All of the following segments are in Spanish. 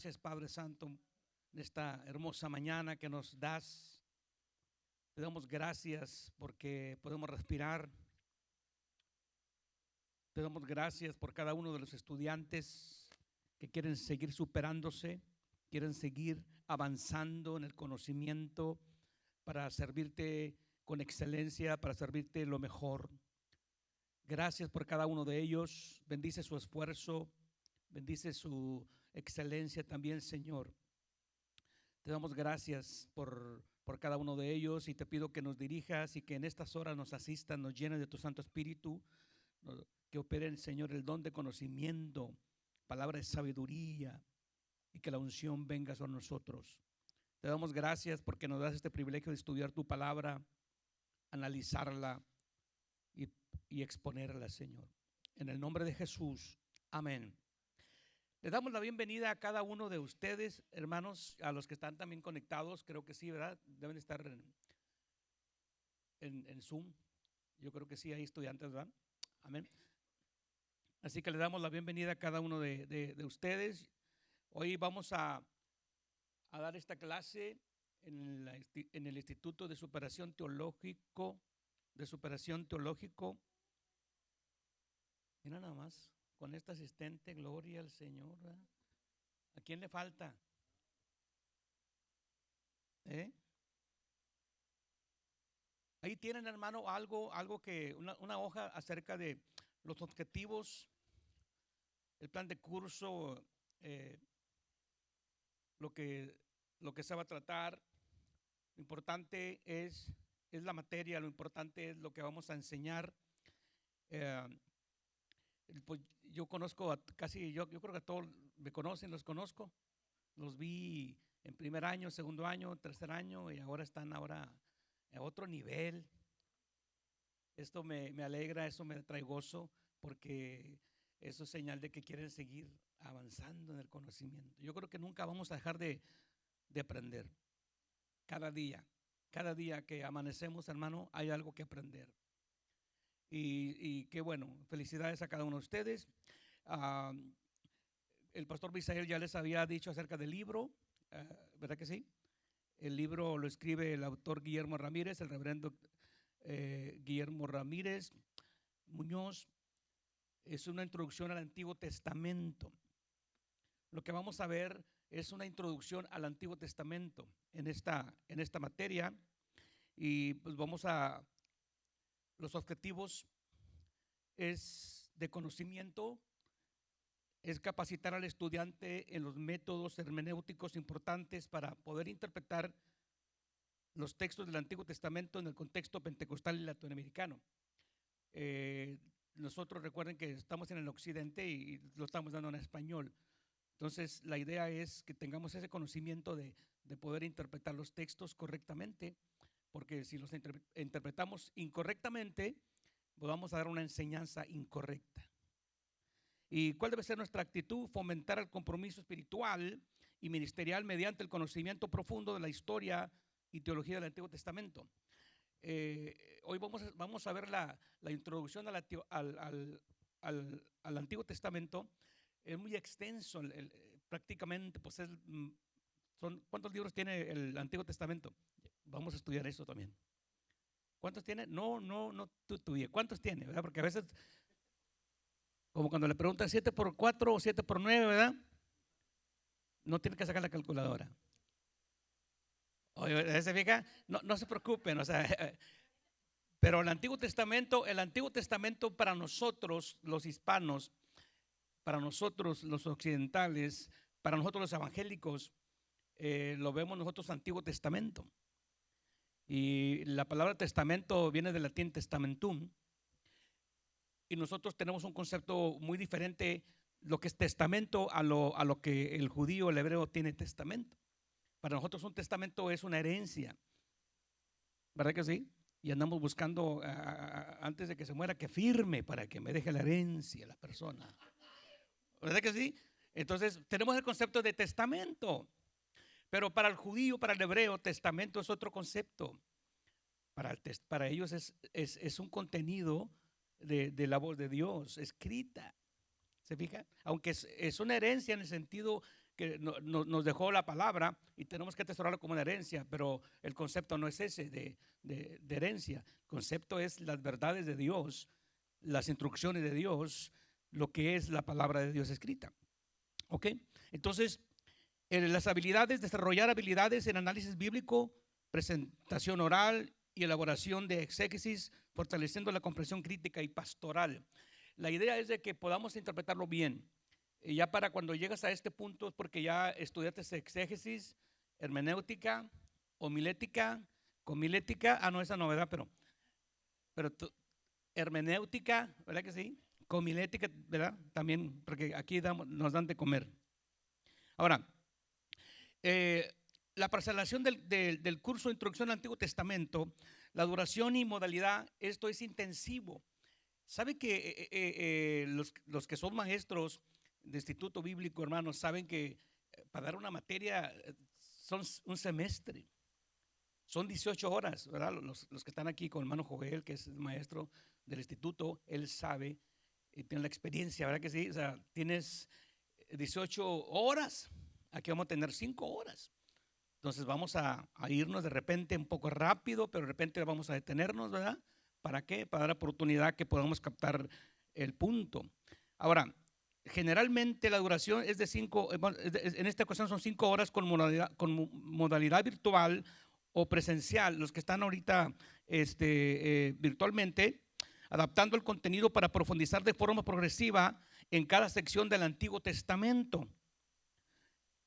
Gracias, Padre Santo, en esta hermosa mañana que nos das. Te damos gracias porque podemos respirar. Te damos gracias por cada uno de los estudiantes que quieren seguir superándose, quieren seguir avanzando en el conocimiento para servirte con excelencia, para servirte lo mejor. Gracias por cada uno de ellos. Bendice su esfuerzo, bendice su excelencia también, Señor. Te damos gracias por cada uno de ellos y te pido que nos dirijas y que en estas horas nos asistan, nos llenes de tu Santo Espíritu, que opere, Señor, el don de conocimiento, palabra de sabiduría y que la unción venga sobre nosotros. Te damos gracias porque nos das este privilegio de estudiar tu palabra, analizarla y, y exponerla, Señor. En el nombre de Jesús, amén. Le damos la bienvenida a cada uno de ustedes, hermanos, a los que están también conectados, creo que sí, ¿verdad? Deben estar en Zoom. Yo creo que sí, hay estudiantes, ¿verdad? Amén. Así que le damos la bienvenida a cada uno de ustedes. Hoy vamos a dar esta clase en el Instituto de Superación Teológico. Mira nada más, con esta asistente, gloria al Señor, ¿verdad? ¿A quién le falta? ¿Eh? Ahí tienen, hermano, algo que, una hoja acerca de los objetivos, el plan de curso, eh, lo que, lo que se va a tratar. Lo importante es la materia, lo importante es lo que vamos a enseñar. Eh, pues yo conozco yo creo que a todos me conocen, los conozco. Los vi en primer año, segundo año, tercer año y ahora están a otro nivel. Esto me alegra, eso me trae gozo porque eso es señal de que quieren seguir avanzando en el conocimiento. Yo creo que nunca vamos a dejar de aprender. Cada día que amanecemos, hermano, hay algo que aprender. Y qué bueno, felicidades a cada uno de ustedes. Ah, el pastor Misael ya les había dicho acerca del libro, ¿verdad que sí? El libro lo escribe el autor Guillermo Ramírez, el reverendo Guillermo Ramírez Muñoz. Es una introducción al Antiguo Testamento. Lo que vamos a ver es una introducción al Antiguo Testamento en esta materia. Y pues los objetivos es de conocimiento, es capacitar al estudiante en los métodos hermenéuticos importantes para poder interpretar los textos del Antiguo Testamento en el contexto pentecostal y latinoamericano. Nosotros recuerden que estamos en el occidente y lo estamos dando en español. Entonces la idea es que tengamos ese conocimiento de poder interpretar los textos correctamente, porque si los interpretamos incorrectamente, pues vamos a dar una enseñanza incorrecta. ¿Y cuál debe ser nuestra actitud? Fomentar el compromiso espiritual y ministerial mediante el conocimiento profundo de la historia y teología del Antiguo Testamento. Hoy vamos a ver la introducción al Antiguo Testamento. Es muy extenso, prácticamente, pues ¿cuántos libros tiene el Antiguo Testamento? Vamos a estudiar eso también. ¿Cuántos tiene? No, tú, ¿cuántos tiene? ¿Verdad? Porque a veces, como cuando le preguntan 7 por 4 o 7 por 9, ¿verdad? No tiene que sacar la calculadora. Oye, ¿se fija? No se preocupen, o sea, pero el Antiguo Testamento para nosotros los hispanos, para nosotros los occidentales, para nosotros los evangélicos, lo vemos nosotros Antiguo Testamento. Y la palabra testamento viene del latín testamentum. Y nosotros tenemos un concepto muy diferente, lo que es testamento a lo que el judío, el hebreo tiene testamento. Para nosotros un testamento es una herencia, ¿verdad que sí? Y andamos buscando antes de que se muera que firme para que me deje la herencia la persona, ¿verdad que sí? Entonces tenemos el concepto de testamento, pero para el judío, para el hebreo, testamento es otro concepto. Para ellos es un contenido de la voz de Dios escrita. ¿Se fija? Aunque es una herencia en el sentido que nos dejó la palabra y tenemos que atesorarlo como una herencia, pero el concepto no es ese de herencia. El concepto es las verdades de Dios, las instrucciones de Dios, lo que es la palabra de Dios escrita. ¿Ok? Entonces, las habilidades, desarrollar habilidades en análisis bíblico, presentación oral y elaboración de exégesis, fortaleciendo la comprensión crítica y pastoral. La idea es de que podamos interpretarlo bien. Y ya para cuando llegas a este punto es porque ya estudiaste exégesis, hermenéutica, homilética, comilética. Ah, no, esa novedad, pero hermenéutica, ¿verdad que sí? Comilética, ¿verdad? También, porque aquí nos dan de comer. Ahora, la parcelación del curso de Introducción al Antiguo Testamento, la duración y modalidad, esto es intensivo. ¿Sabe que los que son maestros de instituto bíblico, hermanos, saben que para dar una materia son un semestre? Son 18 horas, ¿verdad? Los que están aquí con el hermano Joel, que es el maestro del instituto, él sabe y tiene la experiencia, ¿verdad que sí? O sea, tienes 18 horas, aquí vamos a tener 5 horas. Entonces vamos a irnos de repente un poco rápido, pero de repente vamos a detenernos, ¿verdad? ¿Para qué? Para dar oportunidad que podamos captar el punto. Ahora, generalmente la duración es de 5, en esta ocasión son 5 horas con modalidad virtual o presencial. Los que están ahorita virtualmente, adaptando el contenido para profundizar de forma progresiva en cada sección del Antiguo Testamento.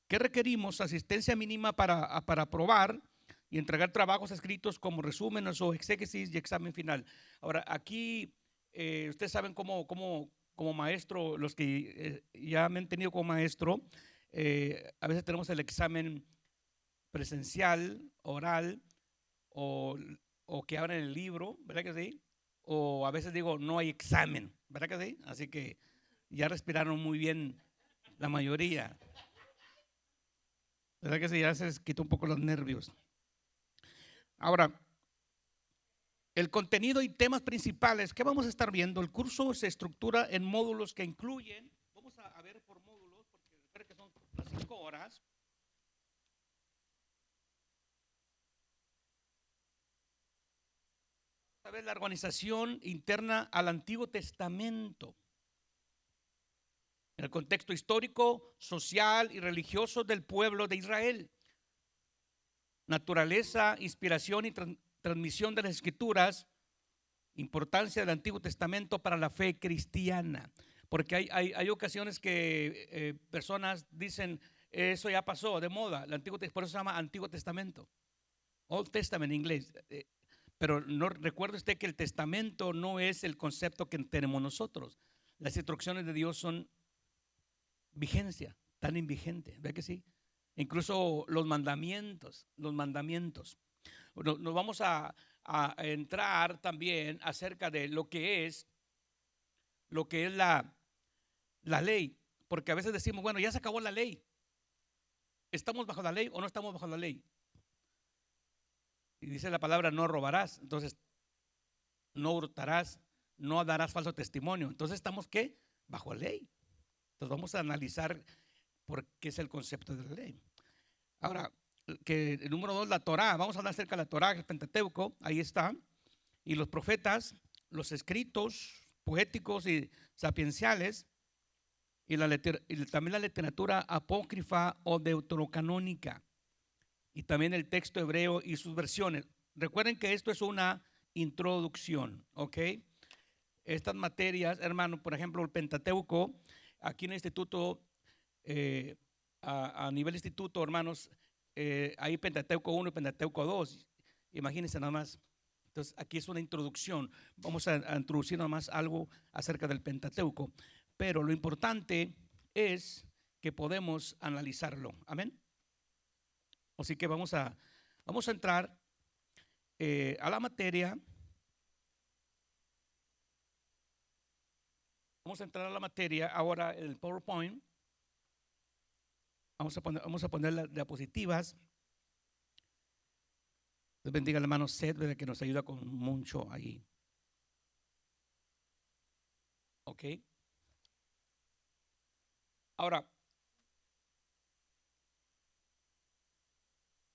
¿Qué requerimos? Asistencia mínima para aprobar y entregar trabajos escritos como resúmenes o exégesis y examen final. Ahora, aquí ustedes saben como maestro, los que ya me han tenido como maestro, a veces tenemos el examen presencial, oral, o que abren el libro, ¿verdad que sí? O a veces digo, no hay examen, ¿verdad que sí? Así que ya respiraron muy bien la mayoría. ¿Verdad que sí? Ya se les quitó un poco los nervios. Ahora, el contenido y temas principales que vamos a estar viendo. El curso se estructura en módulos que incluyen, vamos a ver por módulos, porque recuerden que son las 5 horas. Vamos a ver la organización interna al Antiguo Testamento, en el contexto histórico, social y religioso del pueblo de Israel. Naturaleza, inspiración y transmisión de las Escrituras. Importancia del Antiguo Testamento para la fe cristiana, porque hay ocasiones que personas dicen eso ya pasó de moda, por eso se llama Antiguo Testamento, Old Testament en inglés, pero no recuerde usted que el testamento no es el concepto que tenemos nosotros. Las instrucciones de Dios son vigencia, tan invigente, ¿ve que sí? Incluso los mandamientos. Nos vamos a entrar también acerca de lo que es la ley, porque a veces decimos, bueno, ya se acabó la ley. ¿Estamos bajo la ley o no estamos bajo la ley? Y dice la palabra, no robarás, entonces no hurtarás, no darás falso testimonio. Entonces estamos, ¿qué? Bajo la ley. Entonces vamos a analizar por qué es el concepto de la ley. Ahora, que el número 2, la Torá. Vamos a hablar acerca de la Torá, el Pentateuco, ahí está. Y los profetas, los escritos poéticos y sapienciales, y también la literatura apócrifa o deuterocanónica, y también el texto hebreo y sus versiones. Recuerden que esto es una introducción, ¿ok? Estas materias, hermano, por ejemplo, el Pentateuco, aquí en el instituto, a nivel instituto, hermanos, hay Pentateuco 1 y Pentateuco 2, imagínense nada más. Entonces, aquí es una introducción. Vamos a introducir nada más algo acerca del Pentateuco. Pero lo importante es que podemos analizarlo. Amén. Así que vamos a entrar a la materia. Vamos a entrar a la materia ahora en el PowerPoint. Vamos a poner las diapositivas. Dios bendiga al hermano Seth, que nos ayuda con mucho ahí. Ok. Ahora,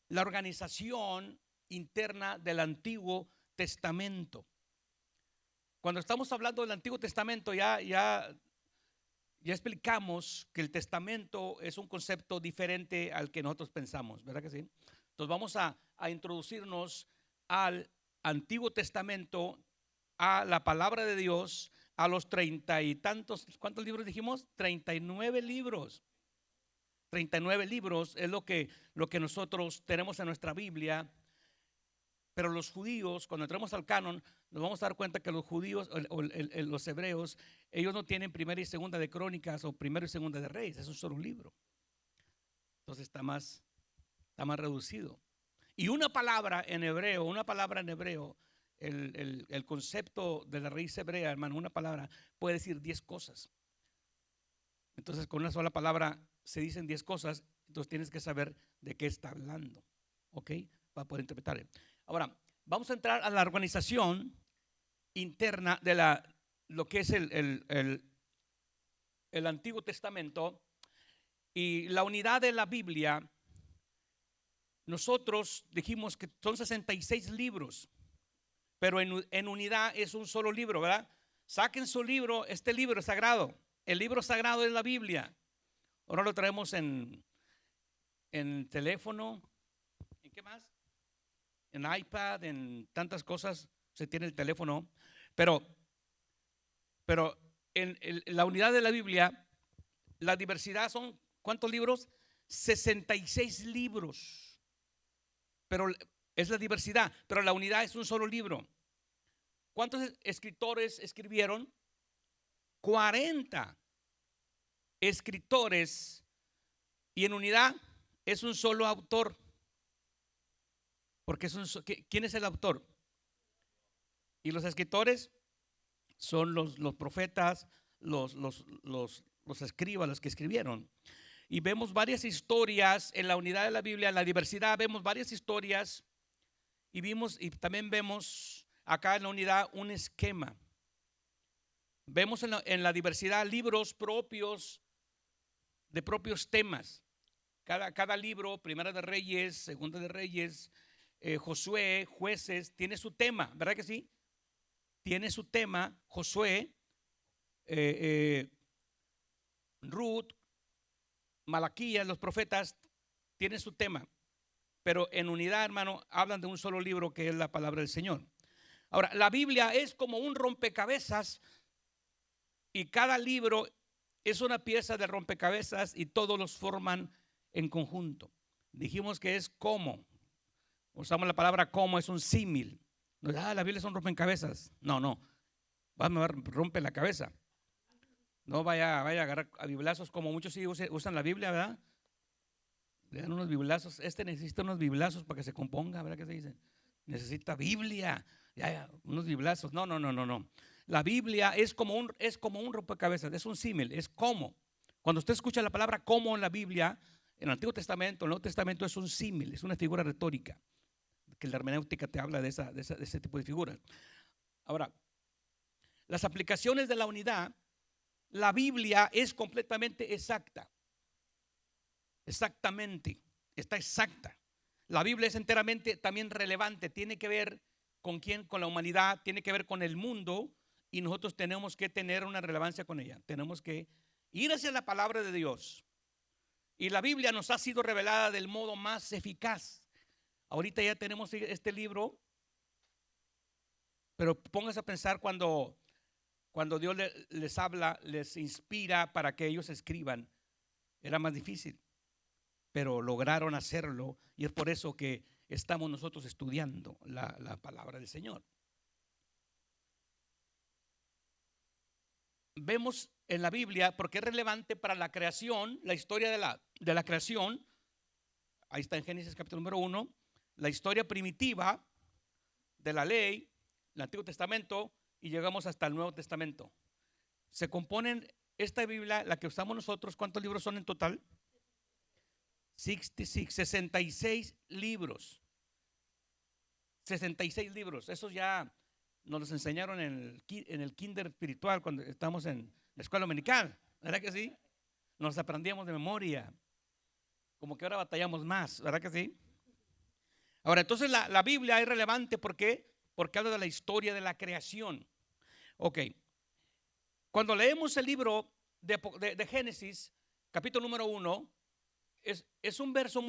la organización interna del Antiguo Testamento. Cuando estamos hablando del Antiguo Testamento, ya explicamos que el testamento es un concepto diferente al que nosotros pensamos, ¿verdad que sí? Entonces vamos a introducirnos al Antiguo Testamento, a la palabra de Dios, a los 30 y tantos, ¿cuántos libros dijimos? 39 libros. 39 libros es lo que nosotros tenemos en nuestra Biblia. Pero los judíos, cuando entramos al canon, nos vamos a dar cuenta que los judíos, los hebreos, ellos no tienen primera y segunda de Crónicas o primero y segunda de Reyes, es un solo libro. Entonces está más reducido. Y una palabra en hebreo, el concepto de la raíz hebrea, hermano, una palabra puede decir 10 cosas. Entonces con una sola palabra se dicen 10 cosas, entonces tienes que saber de qué está hablando, ¿ok? Para poder interpretar. Ahora, vamos a entrar a la organización interna de lo que es el Antiguo Testamento y la unidad de la Biblia. Nosotros dijimos que son 66 libros, pero en unidad es un solo libro, ¿verdad? Saquen su libro, este libro es sagrado. El libro sagrado es la Biblia. Ahora lo traemos en teléfono, ¿en qué más? En iPad, en tantas cosas se tiene el teléfono, pero en la unidad de la Biblia, la diversidad son, ¿cuántos libros? 66 libros, pero es la diversidad, pero la unidad es un solo libro. ¿Cuántos escritores escribieron? 40 escritores, y en unidad es un solo autor. Porque ¿quién es el autor? Y los escritores son los profetas, los escribas, los que escribieron. Y vemos varias historias en la unidad de la Biblia, en la diversidad vemos varias historias y también vemos acá en la unidad un esquema. Vemos en la diversidad libros propios de propios temas. Cada libro, Primera de Reyes, Segunda de Reyes, Josué, Jueces, tiene su tema, ¿verdad que sí? Tiene su tema. Josué, Ruth, Malaquías, los profetas tienen su tema, pero en unidad, hermano, hablan de un solo libro que es la palabra del Señor. Ahora, la Biblia es como un rompecabezas y cada libro es una pieza de rompecabezas y todos los forman en conjunto. Dijimos que es como, usamos la palabra como, es un símil. La Biblia es un rompecabezas. No, vamos a ver, rompe la cabeza. No vaya a agarrar a biblazos como muchos sí usan la Biblia, ¿verdad? Le dan unos biblazos. Necesita unos biblazos para que se componga, ¿verdad que se dice? Necesita Biblia, unos biblazos. No. La Biblia es como un rompecabezas, es un símil, es como. Cuando usted escucha la palabra como en la Biblia, en el Antiguo Testamento, en el Nuevo Testamento, es un símil, es una figura retórica, que la hermenéutica te habla de ese tipo de figuras. Ahora, las aplicaciones de la unidad, la Biblia es completamente exacta. Exactamente, está exacta. La Biblia es enteramente también relevante, tiene que ver con quién, con la humanidad, tiene que ver con el mundo, y nosotros tenemos que tener una relevancia con ella. Tenemos que ir hacia la palabra de Dios. Y la Biblia nos ha sido revelada del modo más eficaz. Ahorita ya tenemos este libro, pero pónganse a pensar cuando Dios les habla, les inspira para que ellos escriban, era más difícil, pero lograron hacerlo, y es por eso que estamos nosotros estudiando la palabra del Señor. Vemos en la Biblia, porque es relevante para la creación, la historia de la creación. Ahí está en Génesis capítulo número 1, la historia primitiva de la ley, el Antiguo Testamento, y llegamos hasta el Nuevo Testamento. Se componen esta Biblia, la que usamos nosotros, ¿cuántos libros son en total? 66 libros. 66 libros. Esos ya nos los enseñaron en el kinder espiritual cuando estamos en la escuela dominical, ¿verdad que sí? Nos aprendíamos de memoria. Como que ahora batallamos más, ¿verdad que sí? Ahora, entonces la Biblia es relevante, ¿por qué? Porque habla de la historia de la creación. Ok, cuando leemos el libro de Génesis, capítulo número 1, es un verso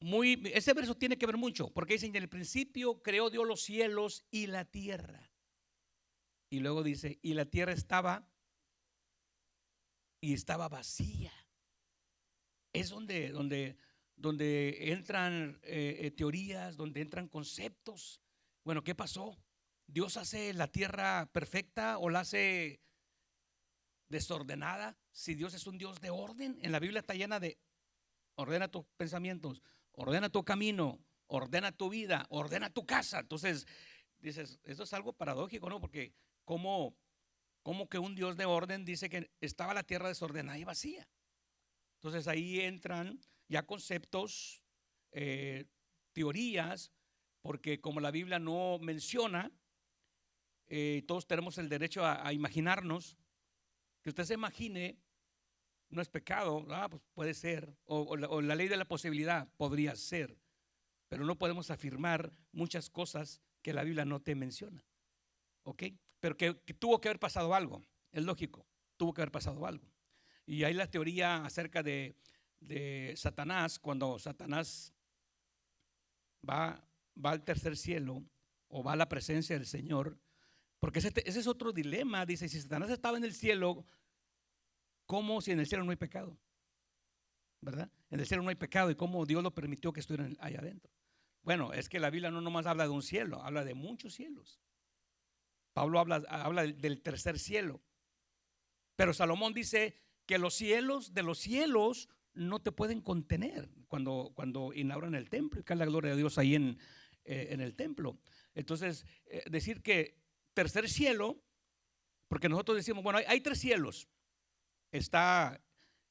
ese verso tiene que ver mucho, porque dice: en el principio creó Dios los cielos y la tierra. Y luego dice: y la tierra estaba vacía. Es donde entran teorías, donde entran conceptos. Bueno, ¿qué pasó? ¿Dios hace la tierra perfecta o la hace desordenada? Si Dios es un Dios de orden, en la Biblia está llena de: ordena tus pensamientos, ordena tu camino, ordena tu vida, ordena tu casa. Entonces dices, eso es algo paradójico, ¿no? Porque ¿cómo que un Dios de orden dice que estaba la tierra desordenada y vacía? Entonces ahí entran ya conceptos, teorías, porque como la Biblia no menciona, todos tenemos el derecho a imaginarnos. Que usted se imagine, no es pecado, pues puede ser, o la ley de la posibilidad podría ser, pero no podemos afirmar muchas cosas que la Biblia no te menciona, ¿ok? Pero que tuvo que haber pasado algo, es lógico, tuvo que haber pasado algo. Y hay la teoría acerca de Satanás, cuando Satanás va al tercer cielo o va a la presencia del Señor, porque ese es otro dilema. Dice: si Satanás estaba en el cielo, ¿cómo si en el cielo no hay pecado? ¿Verdad? En el cielo no hay pecado, y cómo Dios lo permitió que estuvieran allá adentro. Bueno, es que la Biblia no nomás habla de un cielo, habla de muchos cielos. Pablo habla del tercer cielo, pero Salomón dice que los cielos de los cielos no te pueden contener cuando inauguran el templo y cae la gloria de Dios ahí en el templo. Entonces, decir que tercer cielo, porque nosotros decimos, bueno, hay tres cielos. Está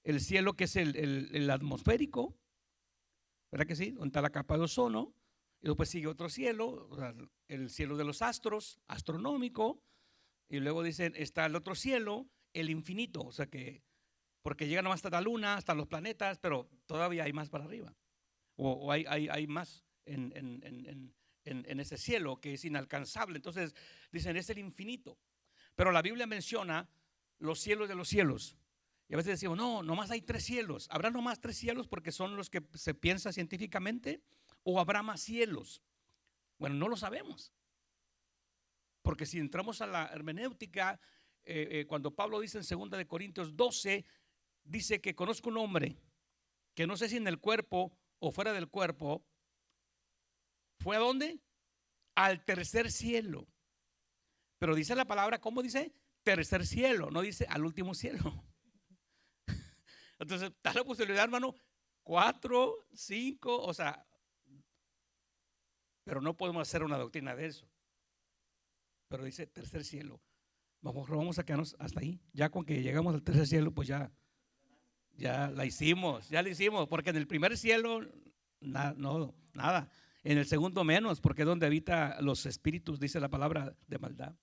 el cielo que es el atmosférico, ¿verdad que sí? Donde está la capa de ozono. Y después sigue otro cielo, o sea, el cielo de los astros, astronómico. Y luego dicen, está el otro cielo, el infinito. O sea que, porque llegan hasta la luna, hasta los planetas, pero todavía hay más para arriba. O hay más en ese cielo que es inalcanzable. Entonces dicen, es el infinito. Pero la Biblia menciona los cielos de los cielos. Y a veces decimos, no, nomás hay tres cielos. ¿Habrá nomás tres cielos porque son los que se piensa científicamente? ¿O habrá más cielos? Bueno, no lo sabemos. Porque si entramos a la hermenéutica, cuando Pablo dice en 2 Corintios 12, dice que conozco un hombre que no sé si en el cuerpo o fuera del cuerpo, ¿fue a dónde? Al tercer cielo. Pero dice la palabra, ¿cómo dice? Tercer cielo, no dice al último cielo. Entonces, está la posibilidad, hermano, 4, 5, o sea, pero no podemos hacer una doctrina de eso. Pero dice tercer cielo. Vamos a quedarnos hasta ahí. Ya con que llegamos al tercer cielo, pues ya la hicimos, porque en el primer cielo, no, nada. En el segundo menos, porque es donde habita los espíritus, dice la palabra, de maldad.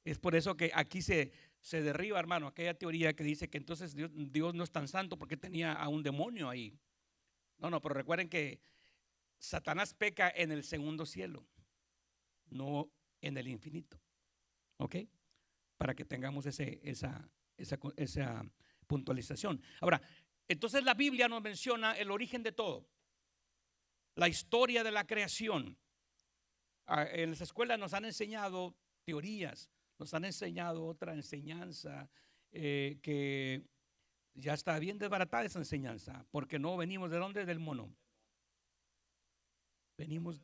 Es por eso que aquí se derriba, hermano, aquella teoría que dice que entonces Dios no es tan santo porque tenía a un demonio ahí. No, pero recuerden que Satanás peca en el segundo cielo, no en el infinito. ¿Ok? Para que tengamos esa puntualización. Ahora, entonces la Biblia nos menciona el origen de todo, la historia de la creación. En las escuelas nos han enseñado teorías, nos han enseñado otra enseñanza que ya está bien desbaratada esa enseñanza, porque no venimos de dónde, del mono. Venimos.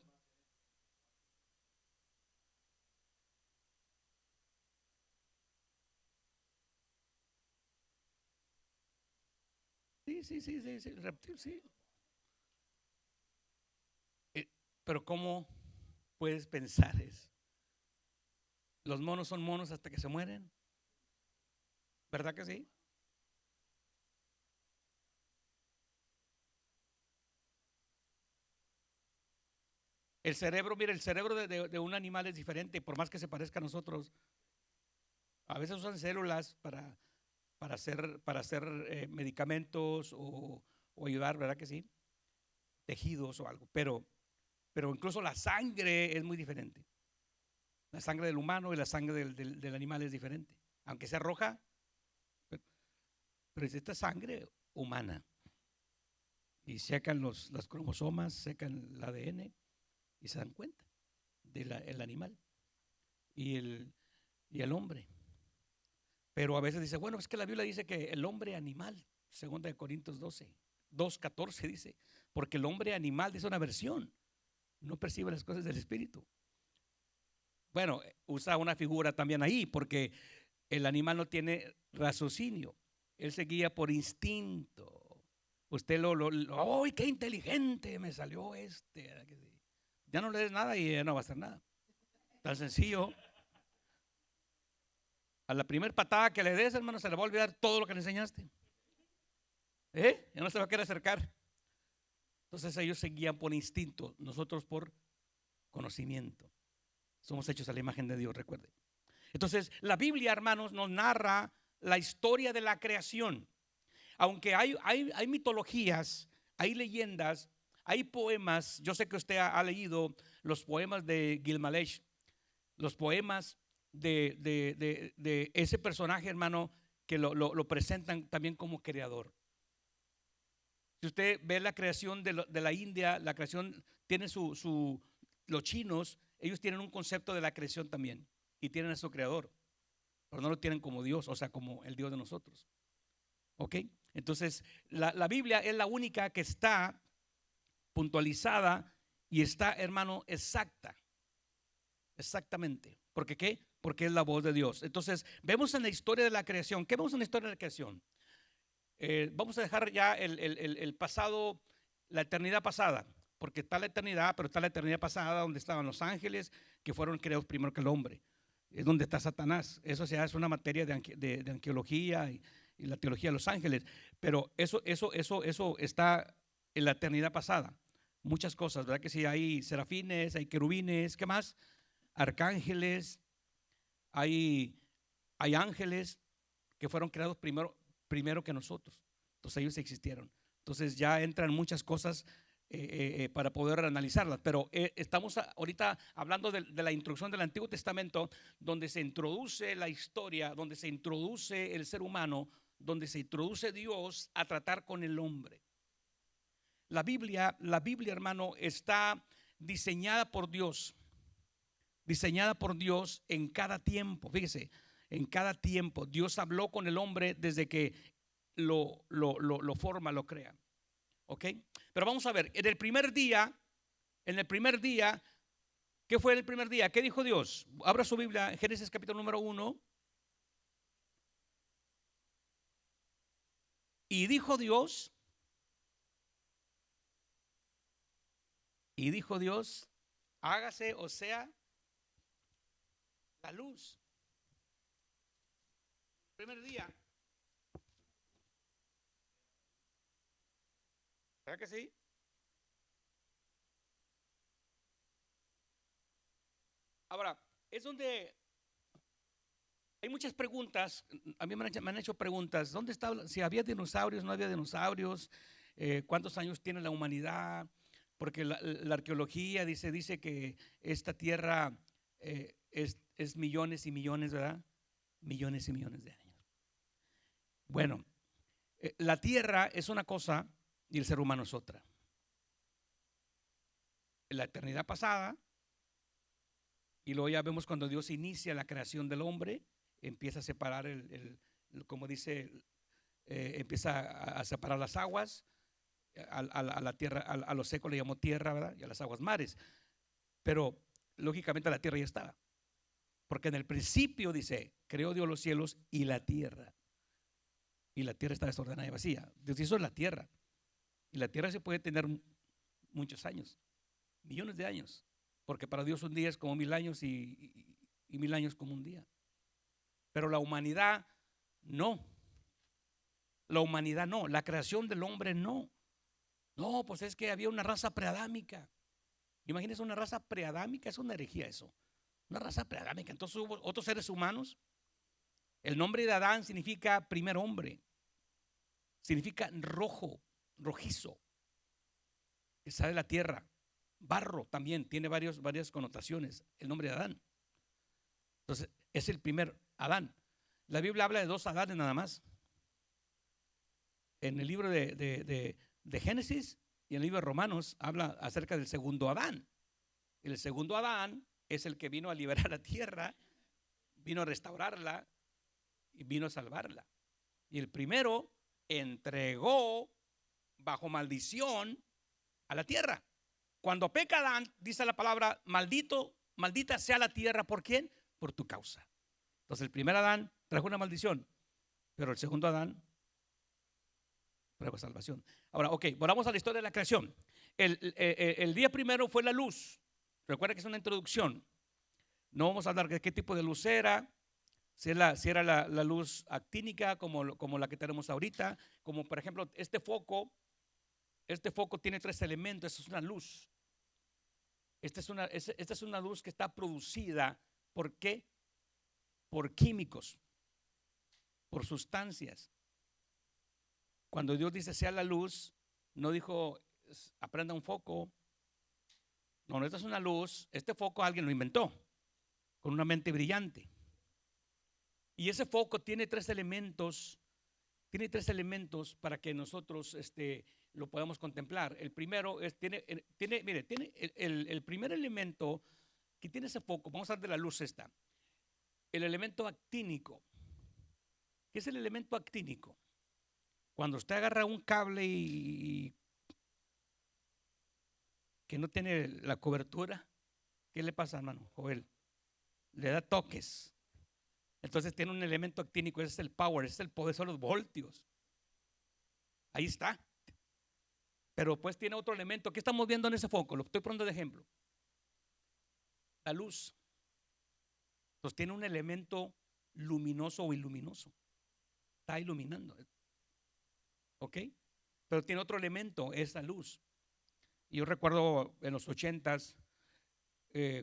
Sí, reptil, sí. Pero ¿cómo puedes pensar eso? Los monos son monos hasta que se mueren, ¿verdad que sí? El cerebro, mire, el cerebro de un animal es diferente, por más que se parezca a nosotros. A veces usan células para hacer medicamentos o ayudar, ¿verdad que sí? Tejidos o algo, pero incluso la sangre es muy diferente. La sangre del humano y la sangre del animal es diferente. Aunque sea roja, pero es esta sangre humana. Y secan las cromosomas, secan el ADN y se dan cuenta del animal y el hombre. Pero a veces dice, bueno, es que la Biblia dice que el hombre animal, 2 Corintios 2:14 dice, porque el hombre animal, dice una versión, no percibe las cosas del espíritu. Bueno, usa una figura también ahí, porque el animal no tiene raciocinio, él se guía por instinto. Usted ¡ay, qué inteligente me salió este! Ya no le des nada y ya no va a hacer nada. Tan sencillo. A la primera patada que le des, hermano, se le va a olvidar todo lo que le enseñaste. Ya no se va a querer acercar. Entonces ellos se guían por instinto, nosotros por conocimiento. Somos hechos a la imagen de Dios, recuerde. Entonces la Biblia, hermanos, nos narra la historia de la creación. Aunque hay mitologías, hay leyendas, hay poemas. Yo sé que usted ha leído los poemas de Gilgamesh, los poemas de ese personaje, hermano, que lo presentan también como creador. Si usted ve la creación de la India, la creación tiene los chinos, ellos tienen un concepto de la creación también y tienen a su creador, pero no lo tienen como Dios, o sea, como el Dios de nosotros. ¿Ok? Entonces, la Biblia es la única que está puntualizada y está, hermano, exactamente. ¿Por qué qué? Porque es la voz de Dios. Entonces, vemos en la historia de la creación. ¿Qué vemos en la historia de la creación? Vamos a dejar ya el pasado, la eternidad pasada, porque está la eternidad, pero está la eternidad pasada donde estaban los ángeles que fueron creados primero que el hombre. Es donde está Satanás. Eso se hace una materia de arqueología y la teología de los ángeles, pero eso está en la eternidad pasada. Muchas cosas, ¿verdad que sí? Hay serafines, hay querubines, ¿qué más? Arcángeles, hay ángeles que fueron creados primero que nosotros. Entonces ellos existieron. Entonces ya entran muchas cosas para poder analizarlas, pero estamos ahorita hablando de la introducción del Antiguo Testamento, donde se introduce la historia, donde se introduce el ser humano, donde se introduce Dios a tratar con el hombre. La Biblia, hermano, está diseñada por Dios en cada tiempo. Fíjese, en cada tiempo Dios habló con el hombre desde que lo forma, lo crea. ¿Ok? Pero vamos a ver, en el primer día, ¿qué fue el primer día? ¿Qué dijo Dios? Abra su Biblia en Génesis capítulo número 1. Y dijo Dios, hágase, o sea, la luz. Primer día. ¿Verdad que sí? Ahora, es donde hay muchas preguntas. A mí me han hecho preguntas. ¿Dónde está? Si había dinosaurios, no había dinosaurios. ¿Cuántos años tiene la humanidad? Porque la arqueología dice que esta tierra es millones y millones, ¿verdad? Millones y millones de años. Bueno, la tierra es una cosa y el ser humano es otra. En la eternidad pasada, y luego ya vemos cuando Dios inicia la creación del hombre, empieza a separar como dice, empieza a separar las aguas, a la tierra, a lo seco le llamó tierra, ¿verdad? Y a las aguas mares. Pero lógicamente la tierra ya estaba, porque en el principio dice, creó Dios los cielos y la tierra. Y la tierra está desordenada y vacía. Dios hizo la tierra. Y la tierra se puede tener muchos años, millones de años, porque para Dios un día es como 1000 años y 1000 años como un día. Pero la humanidad no. La humanidad no. La creación del hombre no. No, pues es que había una raza preadámica. Imagínense una raza preadámica, es una herejía eso. Una raza preadámica. Entonces hubo otros seres humanos. El nombre de Adán significa primer hombre. Significa rojo. rojizo, que sale de la tierra. Barro también tiene varias connotaciones, el nombre de Adán. Entonces, es el primer Adán. La Biblia habla de dos Adanes nada más. En el libro de Génesis y en el libro de Romanos habla acerca del segundo Adán. El segundo Adán es el que vino a liberar la tierra, vino a restaurarla y vino a salvarla. Y el primero entregó bajo maldición a la tierra. Cuando peca Adán, dice la palabra, maldita sea la tierra. ¿Por quién? Por tu causa. Entonces el primer Adán trajo una maldición, pero el segundo Adán trajo salvación. Ahora, volvamos a la historia de la creación. El día primero fue la luz. Recuerda que es una introducción. No vamos a hablar de qué tipo de luz era, si era la luz actínica como la que tenemos ahorita, como por ejemplo este foco tiene tres elementos. Esta es una luz. Esta es una luz que está producida, ¿por qué? Por químicos, por sustancias. Cuando Dios dice sea la luz, no dijo aprenda un foco. No, esta es una luz. Este foco alguien lo inventó con una mente brillante. Y ese foco tiene tres elementos. Tiene tres elementos para que nosotros lo podamos contemplar. El primero es, tiene el primer elemento que tiene ese foco. Vamos a hablar de la luz esta. El elemento actínico. ¿Qué es el elemento actínico? Cuando usted agarra un cable y que no tiene la cobertura, ¿qué le pasa, hermano Joel? Le da toques. Entonces tiene un elemento actínico, ese es el power, ese es el poder, son los voltios. Ahí está. Pero pues tiene otro elemento. ¿Qué estamos viendo en ese foco? Lo estoy poniendo de ejemplo. La luz. Entonces tiene un elemento luminoso o iluminoso. Está iluminando. ¿Ok? Pero tiene otro elemento, esa luz. Y yo recuerdo en los 80s,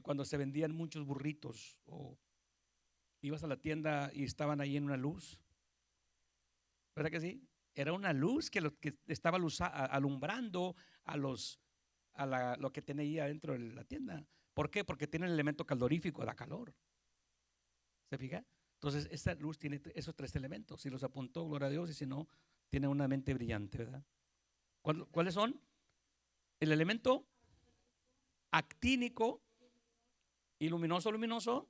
cuando se vendían muchos burritos, o ibas a la tienda y estaban ahí en una luz. ¿Verdad que sí? Era una luz que estaba alumbrando lo que tenía dentro de la tienda. ¿Por qué? Porque tiene el elemento calorífico, da calor. ¿Se fija? Entonces, esta luz tiene esos tres elementos. Si los apuntó, gloria a Dios, y si no, tiene una mente brillante, ¿verdad? ¿Cuáles son? El elemento actínico, luminoso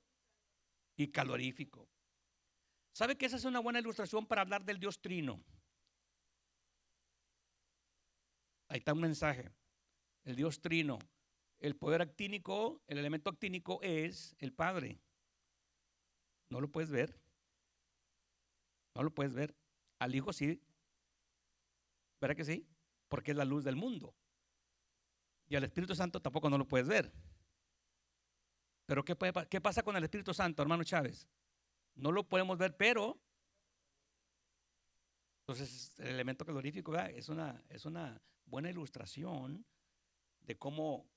y calorífico. ¿Sabe que esa es una buena ilustración para hablar del Dios Trino? Ahí está un mensaje. El Dios Trino. El poder actínico, el elemento actínico es el Padre. No lo puedes ver. No lo puedes ver. Al Hijo sí. ¿Verdad que sí? Porque es la luz del mundo. Y al Espíritu Santo tampoco no lo puedes ver. Pero ¿qué pasa con el Espíritu Santo, hermano Chávez? No lo podemos ver, pero entonces el elemento calorífico, ¿verdad? Es una buena ilustración de cómo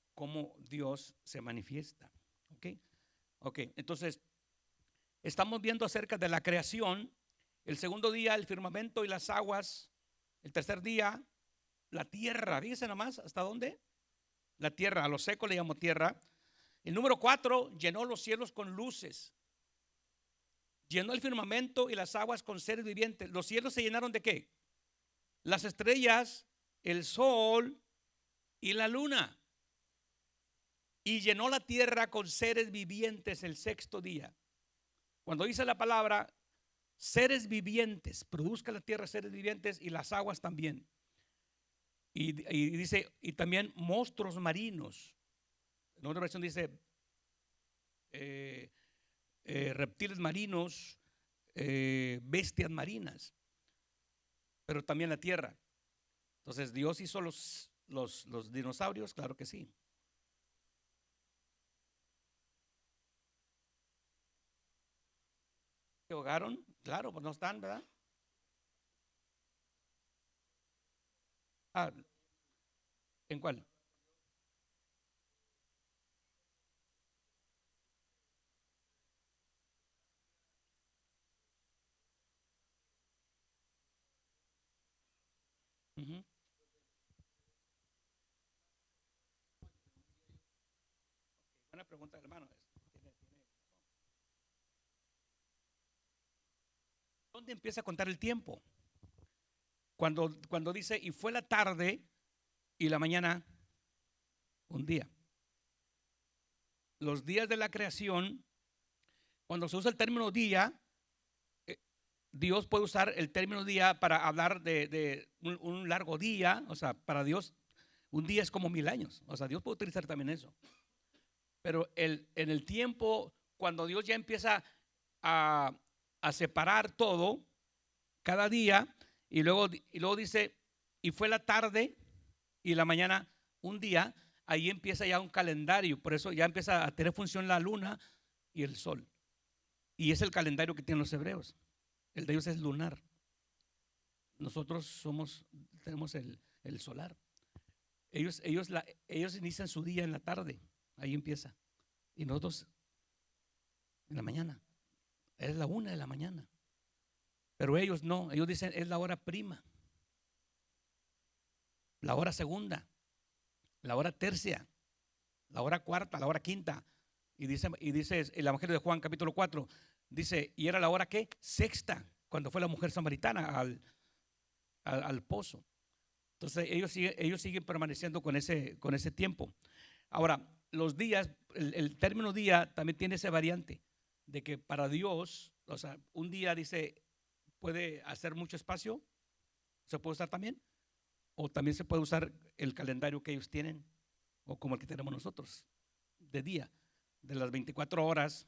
Dios se manifiesta. ¿Ok? Entonces estamos viendo acerca de la creación. El segundo día el firmamento y las aguas. El tercer día la tierra. Fíjense nomás hasta dónde. La tierra, a lo seco le llamo tierra. El número 4 llenó los cielos con luces. Llenó el firmamento y las aguas con seres vivientes. ¿Los cielos se llenaron de qué? Las estrellas, el sol y la luna. Y llenó la tierra con seres vivientes el sexto día. Cuando dice la palabra seres vivientes, produzca la tierra seres vivientes y las aguas también. Y dice, y también monstruos marinos. En otra versión dice reptiles marinos, bestias marinas, pero también la tierra. Entonces Dios hizo los dinosaurios, claro que sí. ¿Se ahogaron? Claro, pues no están, ¿verdad? Ah, ¿en cuál? Uh -huh. pregunta del hermano. ¿Dónde empieza a contar el tiempo? Cuando dice, y fue la tarde y la mañana, un día. Los días de la creación, cuando se usa el término día, Dios puede usar el término día para hablar de un largo día. O sea, para Dios un día es como 1000 años. O sea, Dios puede utilizar también eso. Pero en el tiempo, cuando Dios ya empieza a separar todo, cada día, y luego dice, y fue la tarde y la mañana un día, ahí empieza ya un calendario. Por eso ya empieza a tener función la luna y el sol. Y es el calendario que tienen los hebreos. El de ellos es lunar. Nosotros tenemos el solar. Ellos inician su día en la tarde, ahí empieza. Y nosotros en la mañana. Es la 1 de la mañana. Pero ellos no, ellos dicen es la hora prima, la hora segunda, la hora tercia, la hora cuarta, la hora quinta. Y dice el Evangelio de Juan capítulo 4, dice, y era la hora ¿qué? Sexta, cuando fue la mujer samaritana al pozo. Entonces ellos siguen permaneciendo con ese tiempo. Ahora, los días, el término día también tiene esa variante de que para Dios, o sea, un día dice, puede hacer mucho espacio, se puede usar también, o también se puede usar el calendario que ellos tienen, o como el que tenemos nosotros, de día, de las 24 horas.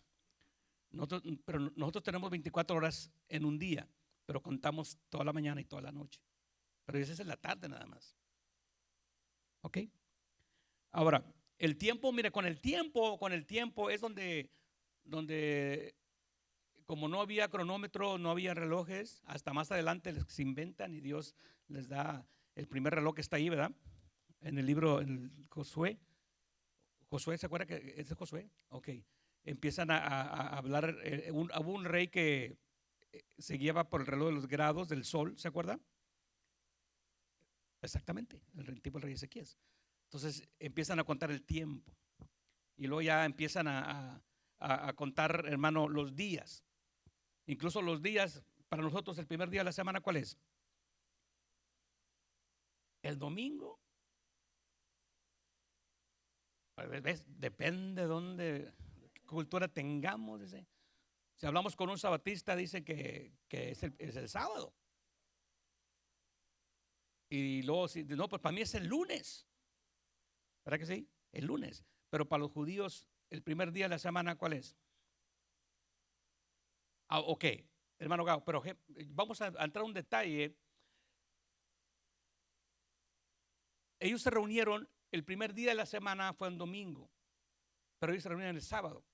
Pero nosotros tenemos 24 horas en un día, pero contamos toda la mañana y toda la noche. Pero esa es en la tarde nada más. ¿Ok? Ahora, el tiempo, mire, con el tiempo es donde como no había cronómetro, no había relojes, hasta más adelante se inventan y Dios les da el primer reloj que está ahí, ¿verdad? En el libro, en el Josué. Josué, ¿se acuerda que es de Josué? Ok. Empiezan a hablar, hubo un rey que se guiaba por el reloj de los grados del sol, ¿se acuerda? Exactamente, el tipo del rey Ezequías. Entonces empiezan a contar el tiempo y luego ya empiezan a contar, hermano, los días. Incluso los días, para nosotros el primer día de la semana, ¿cuál es? El domingo. ¿Ves? Depende de dónde, qué cultura tengamos. Dice. Si hablamos con un sabatista, dice que es el sábado. Y luego, no, pues para mí es el lunes. ¿Verdad que sí? El lunes. Pero para los judíos, el primer día de la semana, ¿cuál es? Ok, hermano Gao, pero vamos a entrar a un detalle. Ellos se reunieron, el primer día de la semana fue un domingo, pero ellos se reunieron el sábado.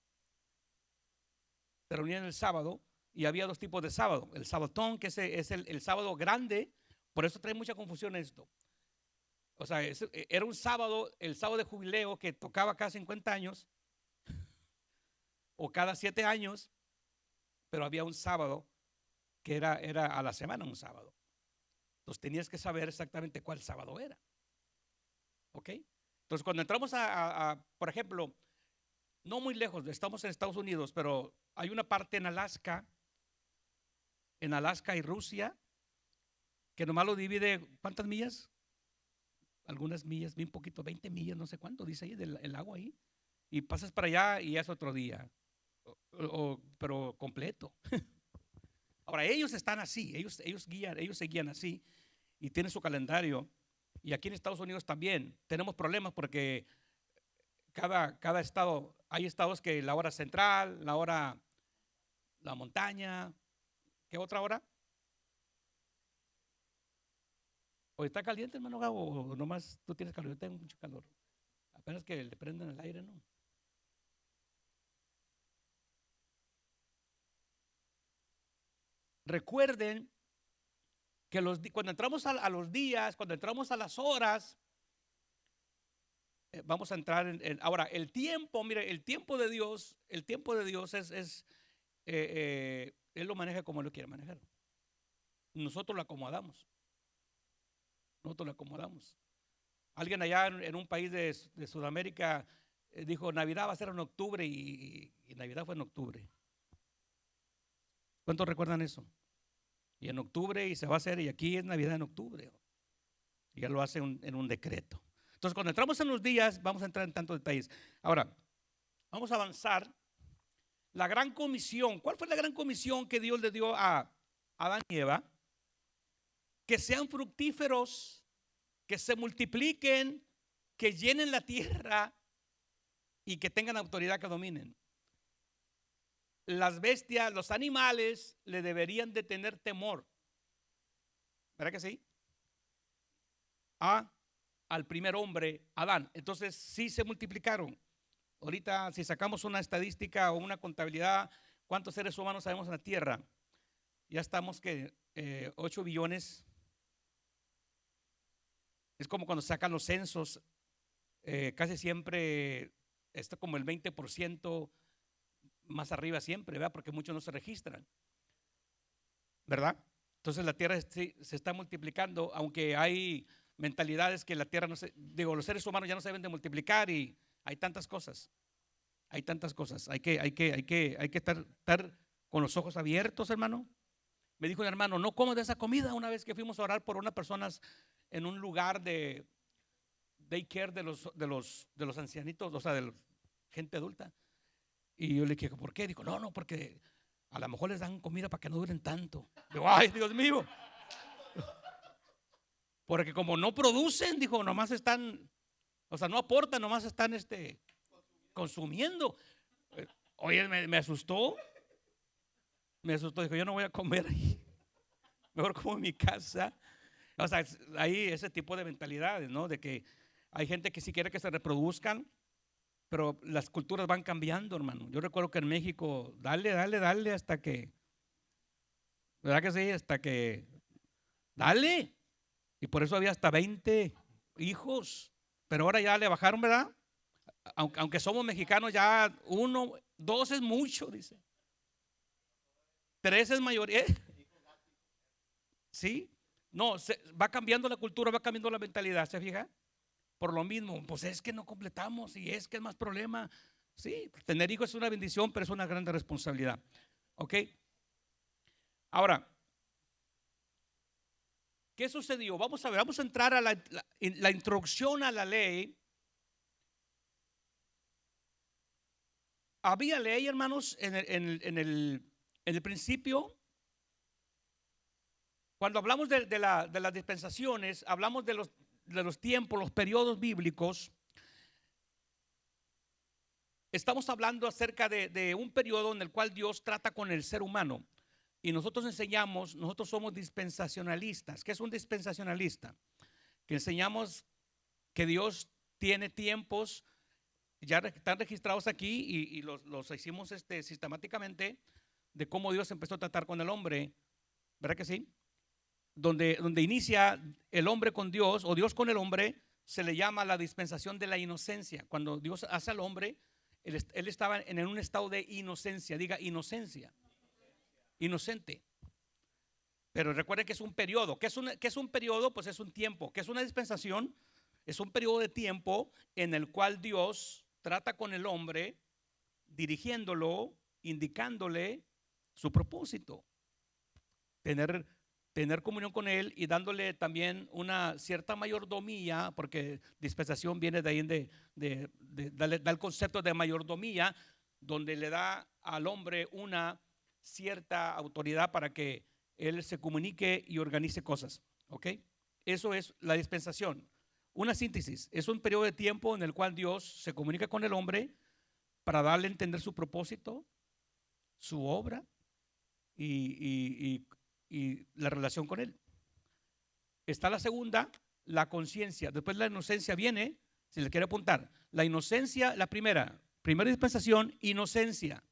Se reunían el sábado y había dos tipos de sábado. El sabatón, que es el sábado grande, por eso trae mucha confusión esto. O sea, era un sábado, el sábado de jubileo que tocaba cada 50 años o cada 7 años, pero había un sábado que era a la semana un sábado. Entonces tenías que saber exactamente cuál sábado era. ¿Ok? Entonces cuando entramos por ejemplo, no muy lejos, estamos en Estados Unidos, pero hay una parte en Alaska y Rusia, que nomás lo divide, ¿cuántas millas? Algunas millas, bien poquito, 20 millas, no sé cuánto, dice ahí, el agua ahí. Y pasas para allá y ya es otro día, pero completo. Ahora, ellos están así, ellos se guían así y tienen su calendario. Y aquí en Estados Unidos también tenemos problemas porque cada estado, hay estados que la hora central, la montaña, ¿qué otra hora? ¿O está caliente, hermano Gabo? ¿O nomás tú tienes calor? Yo tengo mucho calor. Apenas que le prenden el aire, ¿no? Recuerden que cuando entramos a los días, cuando entramos a las horas, vamos a entrar ahora, el tiempo, mire, el tiempo de Dios Él lo maneja como Él lo quiere manejar. Nosotros lo acomodamos. Alguien allá en un país de Sudamérica dijo, Navidad va a ser en octubre y Navidad fue en octubre. ¿Cuántos recuerdan eso? Y en octubre y se va a hacer, y aquí es Navidad en octubre. Y ya lo hace en un decreto. Entonces, cuando entramos en los días, vamos a entrar en tantos detalles. Ahora, vamos a avanzar. La gran comisión, ¿cuál fue la gran comisión que Dios le dio a Adán y Eva? Que sean fructíferos, que se multipliquen, que llenen la tierra y que tengan autoridad, que dominen. Las bestias, los animales le deberían de tener temor. ¿Verdad que sí? Al primer hombre, Adán. Entonces sí se multiplicaron. Ahorita si sacamos una estadística o una contabilidad, ¿cuántos seres humanos sabemos en la tierra? Ya estamos que 8 billones. Es como cuando sacan los censos, casi siempre está como el 20% más arriba siempre, ¿verdad? Porque muchos no se registran, ¿verdad? Entonces la tierra se está multiplicando, aunque hay mentalidades que la tierra no se, digo, los seres humanos ya no se deben de multiplicar y hay tantas cosas. Hay tantas cosas. Hay que estar con los ojos abiertos, hermano. Me dijo un hermano, no comas de esa comida. Una vez que fuimos a orar por unas personas en un lugar de daycare de los ancianitos, o sea, de la gente adulta. Y yo le dije, ¿por qué? Dijo, no, porque a lo mejor les dan comida para que no duren tanto. Digo, ay, Dios mío. Porque como no producen, dijo, nomás están, o sea, no aportan, nomás están consumiendo. Oye, me asustó. Me asustó, dijo, yo no voy a comer ahí. Mejor como en mi casa. O sea, hay ese tipo de mentalidades, ¿no? De que hay gente que sí quiere que se reproduzcan, pero las culturas van cambiando, hermano. Yo recuerdo que en México, dale hasta que, ¿verdad que sí? Hasta que, dale. Y por eso había hasta 20 hijos. Pero ahora ya le bajaron, ¿verdad? Aunque somos mexicanos, ya 1, 2 es mucho, dice. 3 es mayoría. ¿Sí? No, va cambiando la cultura, va cambiando la mentalidad, ¿se fija? Por lo mismo, pues es que no completamos y es que es más problema. Sí, tener hijos es una bendición, pero es una gran responsabilidad. ¿Ok? Ahora, ¿qué sucedió? Vamos a ver, vamos a entrar a la introducción a la ley. Había ley, hermanos, en el principio. Cuando hablamos de las dispensaciones, hablamos de los tiempos, los periodos bíblicos. Estamos hablando acerca de un periodo en el cual Dios trata con el ser humano. Y nosotros enseñamos, nosotros somos dispensacionalistas. ¿Qué es un dispensacionalista? Que enseñamos que Dios tiene tiempos, ya están registrados aquí y los hicimos sistemáticamente, de cómo Dios empezó a tratar con el hombre. ¿Verdad que sí? Donde inicia el hombre con Dios o Dios con el hombre, se le llama la dispensación de la inocencia. Cuando Dios hace al hombre, él estaba en un estado de inocencia. Diga inocencia. Inocente. Pero recuerden que es un periodo. ¿Qué es un periodo? Pues es un tiempo. ¿Qué es una dispensación? Es un periodo de tiempo en el cual Dios trata con el hombre, dirigiéndolo, indicándole su propósito. Tener comunión con Él y dándole también una cierta mayordomía, porque dispensación viene de ahí da el concepto de mayordomía, donde le da al hombre una cierta autoridad para que él se comunique y organice cosas. ¿Ok? Eso es la dispensación. Una síntesis, es un periodo de tiempo en el cual Dios se comunica con el hombre para darle a entender su propósito, su obra y la relación con Él. Está la segunda, la conciencia. Después la inocencia viene, si le quiere apuntar. La inocencia, la primera dispensación, inocencia.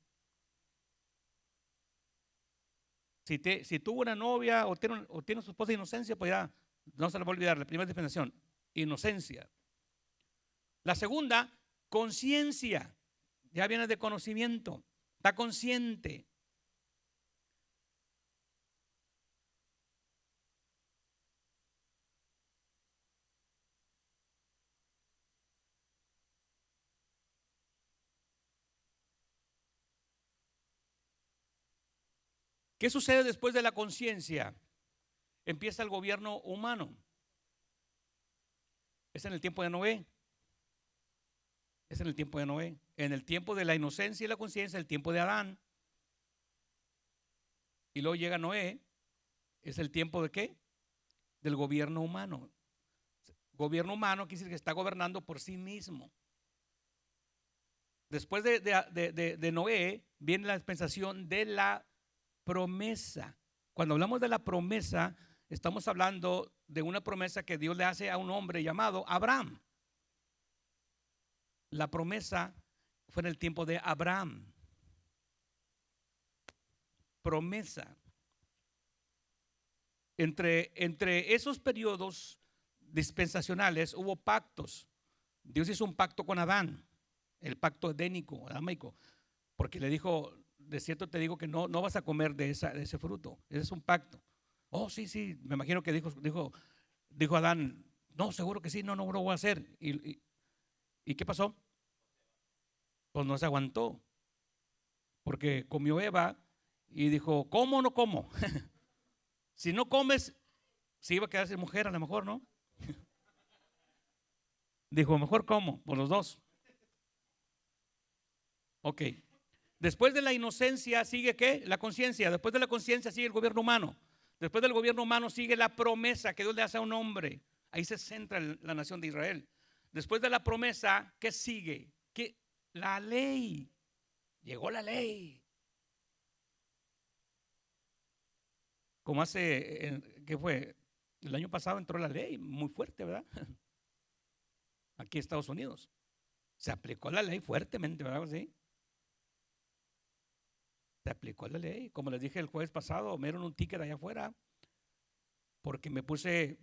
Si tuvo una novia o tiene su esposa inocencia, pues ya no se le va a olvidar. La primera dispensación, inocencia. La segunda, conciencia. Ya viene de conocimiento. Está consciente. ¿Qué sucede después de la conciencia? Empieza el gobierno humano. Es en el tiempo de Noé. Es en el tiempo de Noé. En el tiempo de la inocencia y la conciencia, el tiempo de Adán. Y luego llega Noé. ¿Es el tiempo de qué? Del gobierno humano. Gobierno humano quiere decir que está gobernando por sí mismo. Después de Noé viene la dispensación de la promesa. Cuando hablamos de la promesa, estamos hablando de una promesa que Dios le hace a un hombre llamado Abraham. La promesa fue en el tiempo de Abraham. Promesa. Entre esos periodos dispensacionales hubo pactos. Dios hizo un pacto con Adán, el pacto edénico, adámico, porque le dijo, de cierto te digo que no vas a comer de ese fruto. Ese es un pacto. Oh, sí, me imagino que dijo Adán, no, seguro que sí, no lo voy a hacer. ¿Y qué pasó? Pues no se aguantó, porque comió Eva y dijo, ¿cómo o no como? Si no comes, se iba a quedar sin mujer a lo mejor, ¿no? Dijo, mejor como, por los dos. Ok. Después de la inocencia sigue ¿qué? La conciencia. Después de la conciencia sigue el gobierno humano. Después del gobierno humano sigue la promesa que Dios le hace a un hombre. Ahí se centra la nación de Israel. Después de la promesa, ¿qué sigue? ¿Qué? La ley. Llegó la ley. Como ¿qué fue? El año pasado entró la ley, muy fuerte, ¿verdad? Aquí en Estados Unidos. Se aplicó la ley fuertemente, ¿verdad? ¿Sí? Se aplicó la ley. Como les dije el jueves pasado, me dieron un ticket allá afuera porque me puse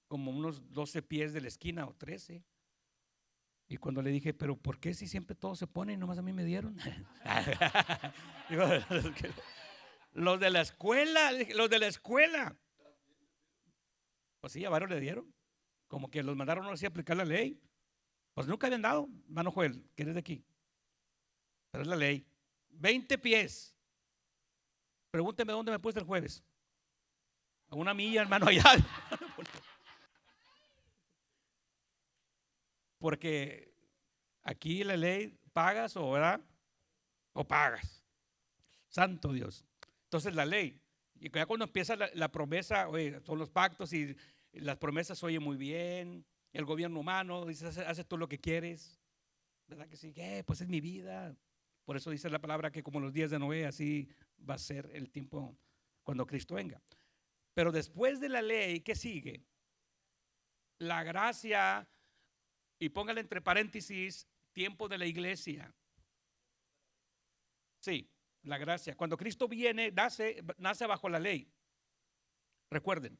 como unos 12 pies de la esquina o 13. Y cuando le dije, pero ¿por qué si siempre todos se ponen y nomás a mí me dieron? Digo, los de la escuela, los de la escuela. Pues sí, a varios le dieron. Como que los mandaron así a aplicar la ley. Pues nunca habían dado, hermano Joel, que eres de aquí. Pero es la ley. 20 pies. Pregúnteme dónde me puse el jueves. A una milla, hermano, allá. Porque aquí la ley, pagas o, ¿verdad? O pagas. Santo Dios. Entonces la ley. Y ya cuando empieza la promesa, oye, son los pactos y las promesas oye muy bien. El gobierno humano dice, hace tú lo que quieres. ¿Verdad que sí? Pues es mi vida. Por eso dice la palabra que como los días de Noé, así va a ser el tiempo cuando Cristo venga. Pero después de la ley, ¿qué sigue? La gracia, y póngale entre paréntesis, tiempo de la iglesia. Sí, la gracia. Cuando Cristo viene, nace bajo la ley. Recuerden,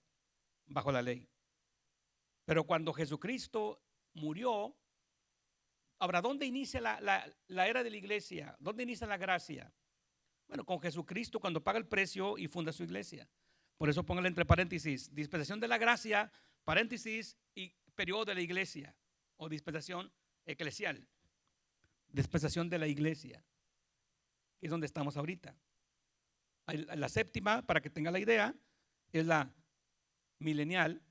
bajo la ley. Pero cuando Jesucristo murió, ahora, ¿dónde inicia la era de la iglesia? ¿Dónde inicia la gracia? Bueno, con Jesucristo cuando paga el precio y funda su iglesia. Por eso póngale entre paréntesis, dispensación de la gracia, paréntesis y periodo de la iglesia o dispensación eclesial. Dispensación de la iglesia, que es donde estamos ahorita. La séptima, para que tenga la idea, es la milenial,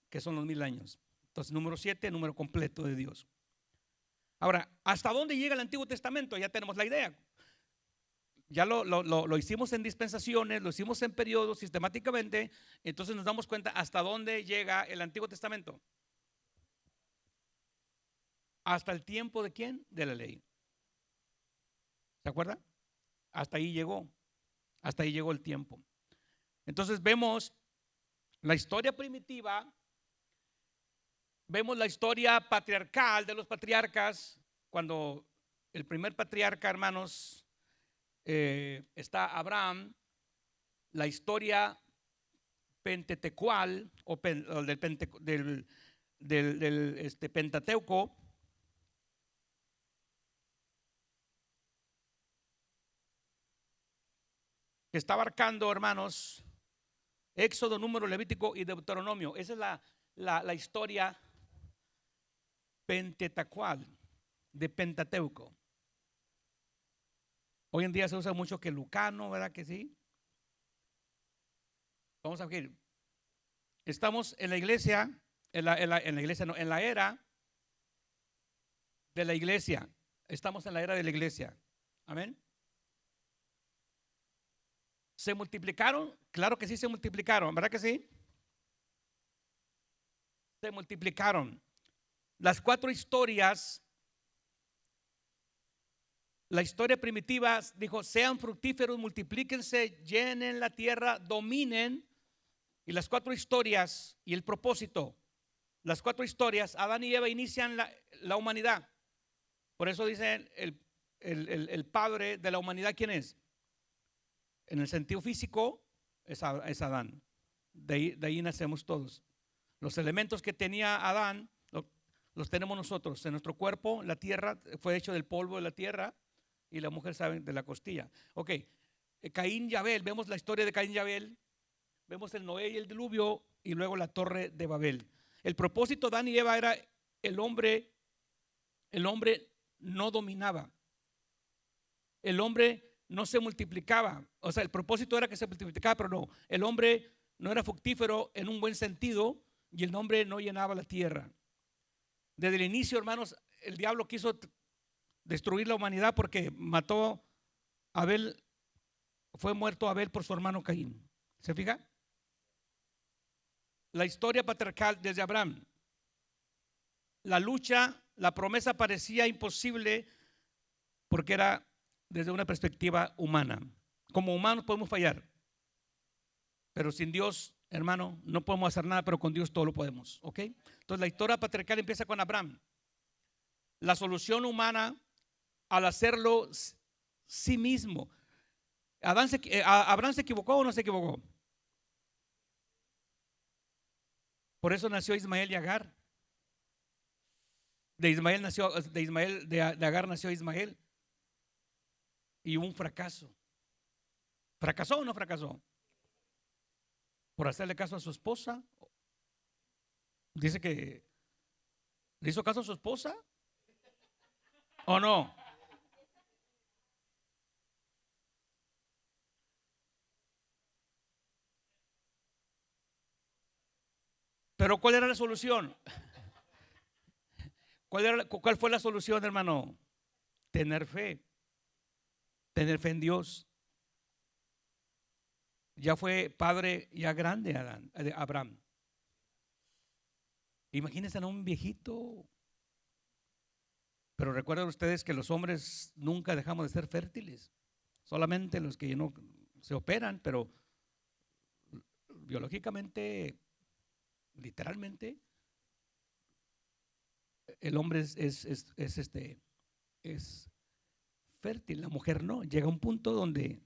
que son los 1000 años. Entonces, número 7, número completo de Dios. Ahora, ¿hasta dónde llega el Antiguo Testamento? Ya tenemos la idea. Ya lo hicimos en dispensaciones, lo hicimos en periodos sistemáticamente, entonces nos damos cuenta hasta dónde llega el Antiguo Testamento. ¿Hasta el tiempo de quién? De la ley. ¿Se acuerda? Hasta ahí llegó. Hasta ahí llegó el tiempo. Entonces vemos la historia primitiva, vemos la historia patriarcal de los patriarcas, cuando el primer patriarca, hermanos, está Abraham, la historia pentateucal o del Pentateuco, que está abarcando, hermanos, Éxodo, Número, Levítico y Deuteronomio. Esa es la historia pentateucal de Pentateuco. Hoy en día se usa mucho que Lucano, ¿verdad que sí? Vamos a ver. Estamos en la iglesia, en la iglesia, no, en la era de la iglesia. Estamos en la era de la iglesia. Amén. ¿Se multiplicaron? Claro que sí se multiplicaron, ¿verdad que sí? Se multiplicaron. Las 4 historias, la historia primitiva dijo, sean fructíferos, multiplíquense, llenen la tierra, dominen. Y las 4 historias y el propósito, las 4 historias, Adán y Eva inician la humanidad. Por eso dicen el padre de la humanidad, ¿quién es? En el sentido físico es Adán. De ahí nacemos todos. Los elementos que tenía Adán los tenemos nosotros. En nuestro cuerpo, la tierra fue hecho del polvo de la tierra y la mujer sabe de la costilla. Ok, Caín y Abel, vemos la historia de Caín y Abel, vemos el Noé y el diluvio y luego la torre de Babel. El propósito de Adán y Eva era el hombre no dominaba, el hombre no se multiplicaba. O sea, el propósito era que se multiplicaba, pero no, el hombre no era fructífero en un buen sentido y el hombre no llenaba la tierra. Desde el inicio, hermanos, el diablo quiso destruir la humanidad porque mató a Abel, fue muerto Abel por su hermano Caín. ¿Se fija? La historia patriarcal desde Abraham, la lucha, la promesa parecía imposible porque era desde una perspectiva humana. Como humanos podemos fallar, pero sin Dios, hermano, no podemos hacer nada, pero con Dios todo lo podemos. ¿Ok? Entonces la historia patriarcal empieza con Abraham. La solución humana al hacerlo sí mismo. ¿Abraham se equivocó o no se equivocó? Por eso nació Ismael y Agar. De Agar nació Ismael. Y hubo un fracaso. ¿Fracasó o no fracasó? Por hacerle caso a su esposa. Dice que le hizo caso a su esposa. ¿O no? Pero ¿cuál era la solución? ¿Cuál fue la solución, hermano? Tener fe en Dios. Ya fue padre ya grande Abraham. Imagínense a un viejito. Pero recuerden ustedes que los hombres nunca dejamos de ser fértiles. Solamente los que no se operan, pero biológicamente, literalmente, el hombre es fértil, la mujer no. Llega a un punto donde,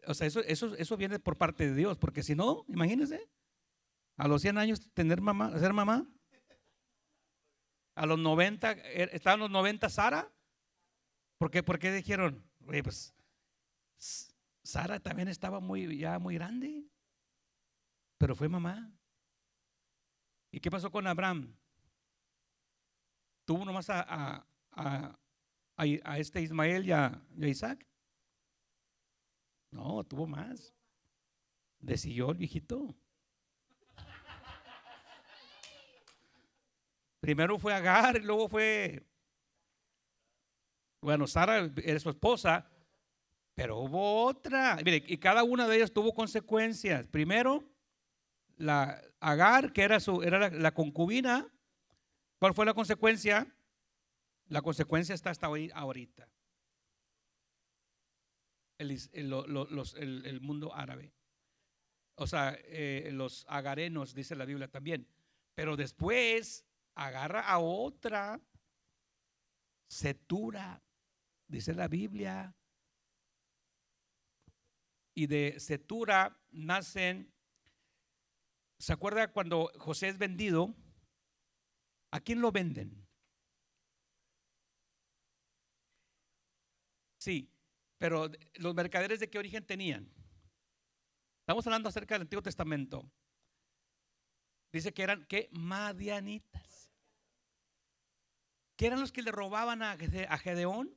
o sea, eso viene por parte de Dios, porque si no, imagínense, a los 100 años tener mamá, ser mamá, a los 90, estaban los 90 Sara, ¿por qué dijeron? Oye, pues Sara también estaba ya muy grande, pero fue mamá. ¿Y qué pasó con Abraham? Tuvo nomás a Ismael y a Isaac. No, tuvo más. Decidió el viejito. Primero fue Agar y luego fue, bueno, Sara era su esposa, pero hubo otra. Mire, y cada una de ellas tuvo consecuencias. Primero, la Agar, que era la concubina. ¿Cuál fue la consecuencia? La consecuencia está hasta hoy, ahorita. El mundo árabe. O sea, los agarenos, dice la Biblia también. Pero después agarra a otra, Setura, dice la Biblia. Y de Setura nacen. ¿Se acuerda cuando José es vendido? ¿A quién lo venden? Sí, pero los mercaderes, ¿de qué origen tenían? Estamos hablando acerca del Antiguo Testamento. Dice que eran, ¿qué? Madianitas. ¿Qué eran los que le robaban a Gedeón?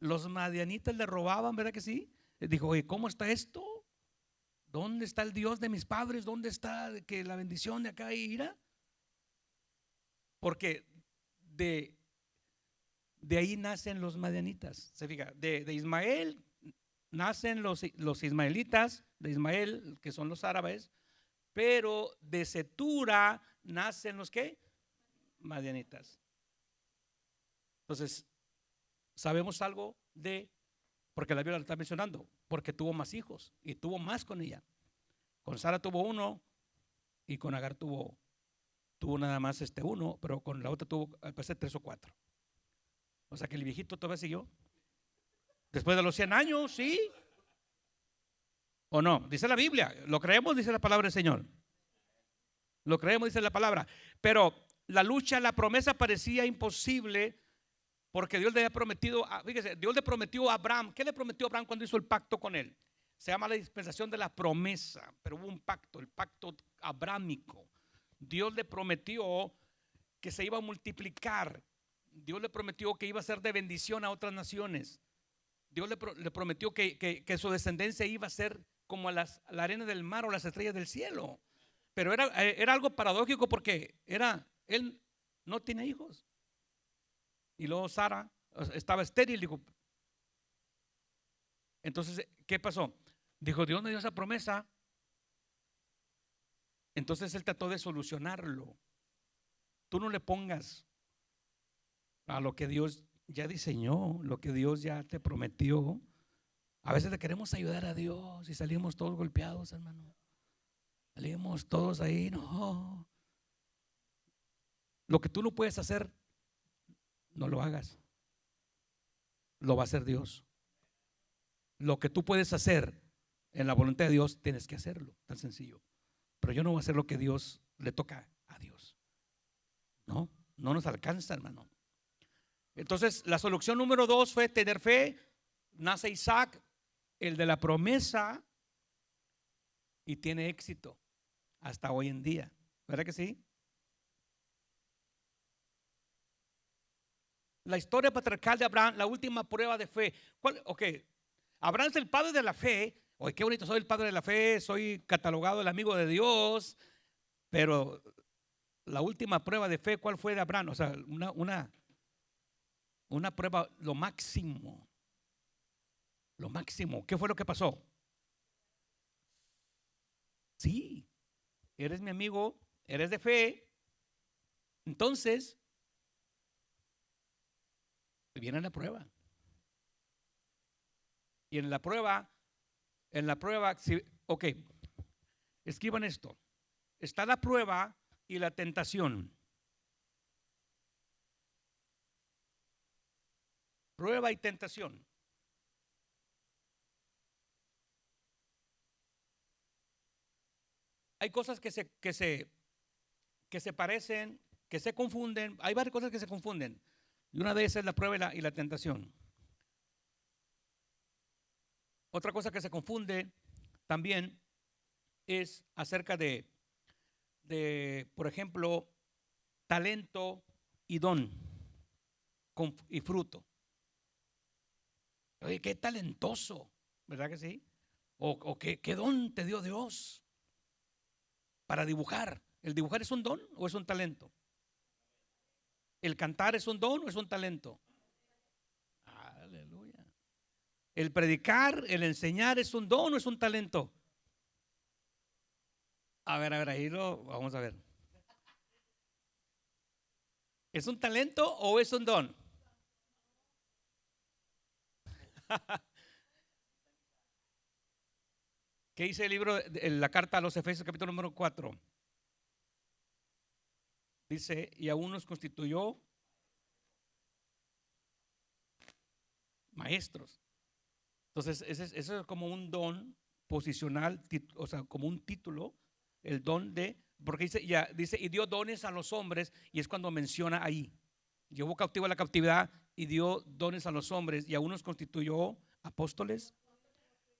Los madianitas le robaban, ¿verdad que sí? Dijo, oye, ¿cómo está esto? ¿Dónde está el Dios de mis padres? ¿Dónde está que la bendición de acá irá? Porque de ahí nacen los madianitas. Se fija, de Ismael nacen los ismaelitas, de Ismael, que son los árabes, pero de Cetura nacen los ¿qué? Madianitas. Entonces, sabemos algo porque la Biblia lo está mencionando, porque tuvo más hijos y tuvo más con ella. Con Sara tuvo uno y con Agar tuvo nada más uno, pero con la otra tuvo al parecer 3 o 4. O sea que el viejito todavía siguió. Después de los 100 años, ¿sí? ¿O no? Dice la Biblia. ¿Lo creemos? Dice la palabra del Señor. Lo creemos, dice la palabra. Pero la lucha, la promesa parecía imposible porque Dios le había prometido, fíjese, Dios le prometió a Abraham. ¿Qué le prometió a Abraham cuando hizo el pacto con él? Se llama la dispensación de la promesa, pero hubo un pacto, el pacto abrámico. Dios le prometió que se iba a multiplicar. Dios le prometió que iba a ser de bendición a otras naciones. Dios le prometió que su descendencia iba a ser como la arena del mar o las estrellas del cielo. Pero era algo paradójico porque él no tiene hijos. Y luego Sara estaba estéril. Dijo, entonces, ¿qué pasó? Dijo, Dios me dio esa promesa. Entonces él trató de solucionarlo. Tú no le pongas a lo que Dios ya diseñó, lo que Dios ya te prometió. A veces le queremos ayudar a Dios y salimos todos golpeados, hermano. Salimos todos ahí, no. Lo que tú no puedes hacer, no lo hagas. Lo va a hacer Dios. Lo que tú puedes hacer en la voluntad de Dios, tienes que hacerlo, tan sencillo. Pero yo no voy a hacer lo que Dios le toca a Dios. No, no nos alcanza, hermano. Entonces, la solución número 2 fue tener fe. Nace Isaac, el de la promesa, y tiene éxito hasta hoy en día. ¿Verdad que sí? La historia patriarcal de Abraham, la última prueba de fe. Ok, Abraham es el padre de la fe. Oye, qué bonito, soy el padre de la fe, soy catalogado el amigo de Dios. Pero la última prueba de fe, ¿cuál fue de Abraham? O sea, una prueba, lo máximo. Lo máximo. ¿Qué fue lo que pasó? Sí, eres mi amigo, eres de fe. Entonces, viene la prueba. Y en la prueba, ok, escriban esto. Está la prueba y la tentación. Prueba y tentación. Hay cosas que se parecen, que se confunden. Hay varias cosas que se confunden. Y una de esas es la prueba y la tentación. Otra cosa que se confunde también es acerca de por ejemplo, talento y don y fruto. Oye, qué talentoso, ¿verdad que sí? O qué don te dio Dios para dibujar. ¿El dibujar es un don o es un talento? ¿El cantar es un don o es un talento? Aleluya. ¿El predicar, el enseñar es un don o es un talento? A ver, ahí lo vamos a ver. ¿Es un talento o es un don? ¿Qué dice el libro, la carta a los Efesios, capítulo número 4? Dice, y aún nos constituyó maestros. Entonces, eso es como un don posicional, o sea, como un título, el don porque dice, y dio dones a los hombres, y es cuando menciona ahí. Llevó cautivo a la cautividad y dio dones a los hombres, y aún nos constituyó apóstoles,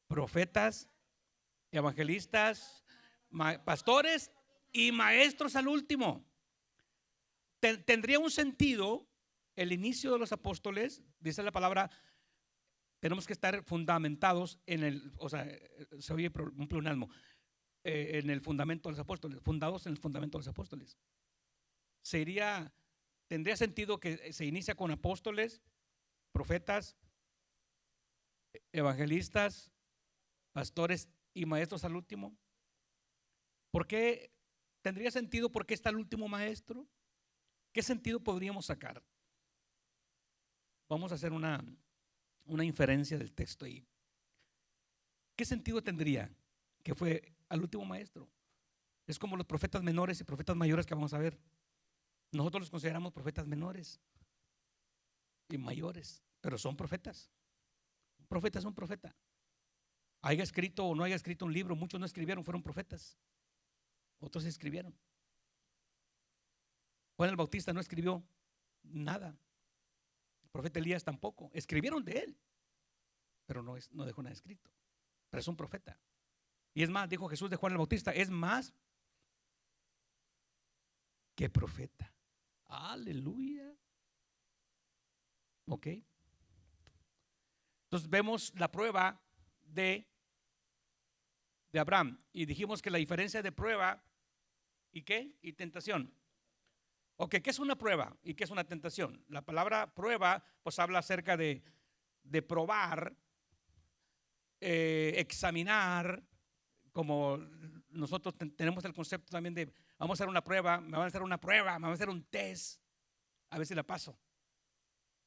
profetas, evangelistas, pastores y maestros al último. Tendría un sentido el inicio de los apóstoles, dice la palabra, tenemos que estar fundamentados en el, o sea, se oye un pleonasmo, en el fundamento de los apóstoles, fundados en el fundamento de los apóstoles. Tendría sentido que se inicia con apóstoles, profetas, evangelistas, pastores y maestros al último. ¿Por qué tendría sentido? ¿Por qué está el último maestro? ¿Qué sentido podríamos sacar? Vamos a hacer una inferencia del texto ahí. ¿Qué sentido tendría que fue al último maestro? Es como los profetas menores y profetas mayores que vamos a ver. Nosotros los consideramos profetas menores y mayores, pero son profetas. Un profeta es un profeta. Haya escrito o no haya escrito un libro, muchos no escribieron, fueron profetas. Otros escribieron. Juan el Bautista no escribió nada. El profeta Elías tampoco. Escribieron de él, pero no dejó nada escrito. Pero es un profeta. Y es más, dijo Jesús de Juan el Bautista, es más que profeta. Aleluya. Ok. Entonces vemos la prueba de Abraham. Y dijimos que la diferencia de prueba y qué, y tentación. Ok, ¿qué es una prueba y qué es una tentación? La palabra prueba pues habla acerca de probar, examinar, como nosotros tenemos el concepto también de vamos a hacer una prueba, me van a hacer una prueba, me van a hacer un test, a ver si la paso.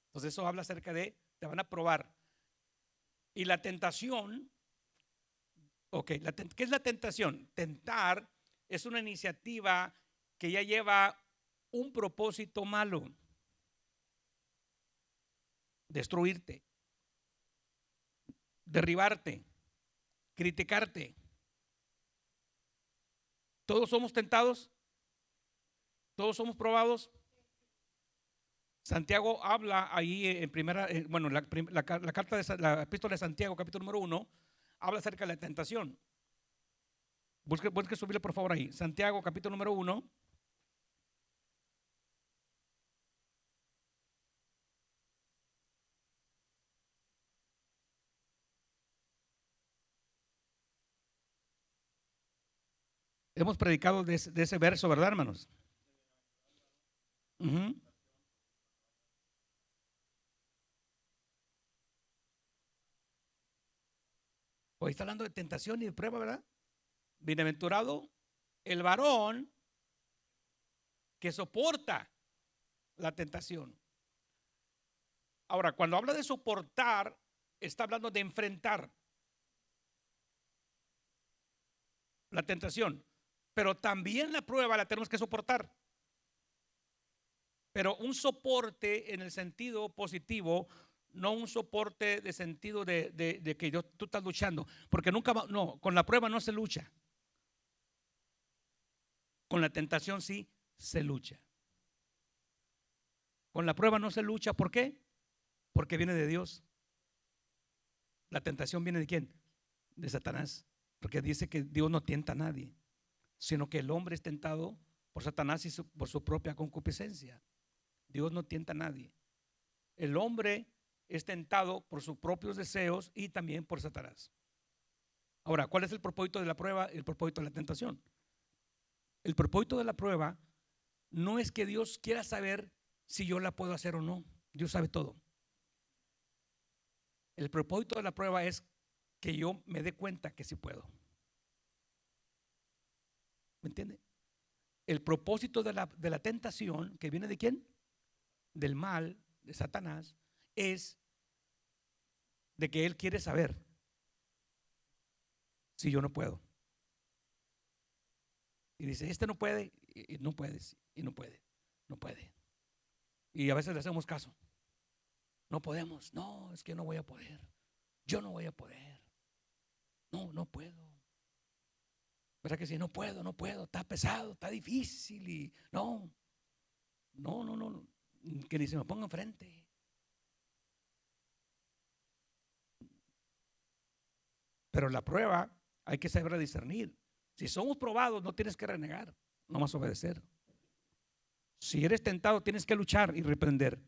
Entonces eso habla acerca de te van a probar. Y la tentación, ok, ¿qué es la tentación? Tentar es una iniciativa que ya lleva un propósito malo: destruirte, derribarte, criticarte. Todos somos tentados, todos somos probados. Santiago habla ahí en primera, bueno, la carta de la epístola de Santiago, capítulo número 1, habla acerca de la tentación. Busque subirle por favor ahí. Santiago, capítulo número 1. Hemos predicado de ese verso, ¿verdad, hermanos? Hoy está hablando de tentación y de prueba, ¿verdad? Bienaventurado el varón que soporta la tentación. Ahora, cuando habla de soportar, está hablando de enfrentar la tentación, pero también la prueba la tenemos que soportar. Pero un soporte en el sentido positivo, no un soporte de sentido de que tú estás luchando, porque nunca no, con la prueba no se lucha. Con la tentación sí se lucha. Con la prueba no se lucha, ¿por qué? Porque viene de Dios. La tentación viene de ¿quién? De Satanás, porque dice que Dios no tienta a nadie, sino que el hombre es tentado por Satanás y por su propia concupiscencia. Dios no tienta a nadie. El hombre es tentado por sus propios deseos y también por Satanás. Ahora, ¿cuál es el propósito de la prueba y el propósito de la tentación? El propósito de la prueba no es que Dios quiera saber si yo la puedo hacer o no. Dios sabe todo. El propósito de la prueba es que yo me dé cuenta que sí puedo. ¿Me entiende? El propósito de la tentación, que viene de ¿quién? Del mal, de Satanás, es de que él quiere saber si yo no puedo. Y dice, este no puede, y no puedes, y no puede, no puede. Y a veces le hacemos caso. No podemos, no, es que no voy a poder. Yo no voy a poder. No, no puedo. ¿Verdad que sí? No puedo, no puedo, está pesado, está difícil y no, que ni se me ponga enfrente. Pero la prueba hay que saber discernir. Si somos probados, no tienes que renegar, nomás obedecer. Si eres tentado, tienes que luchar y reprender.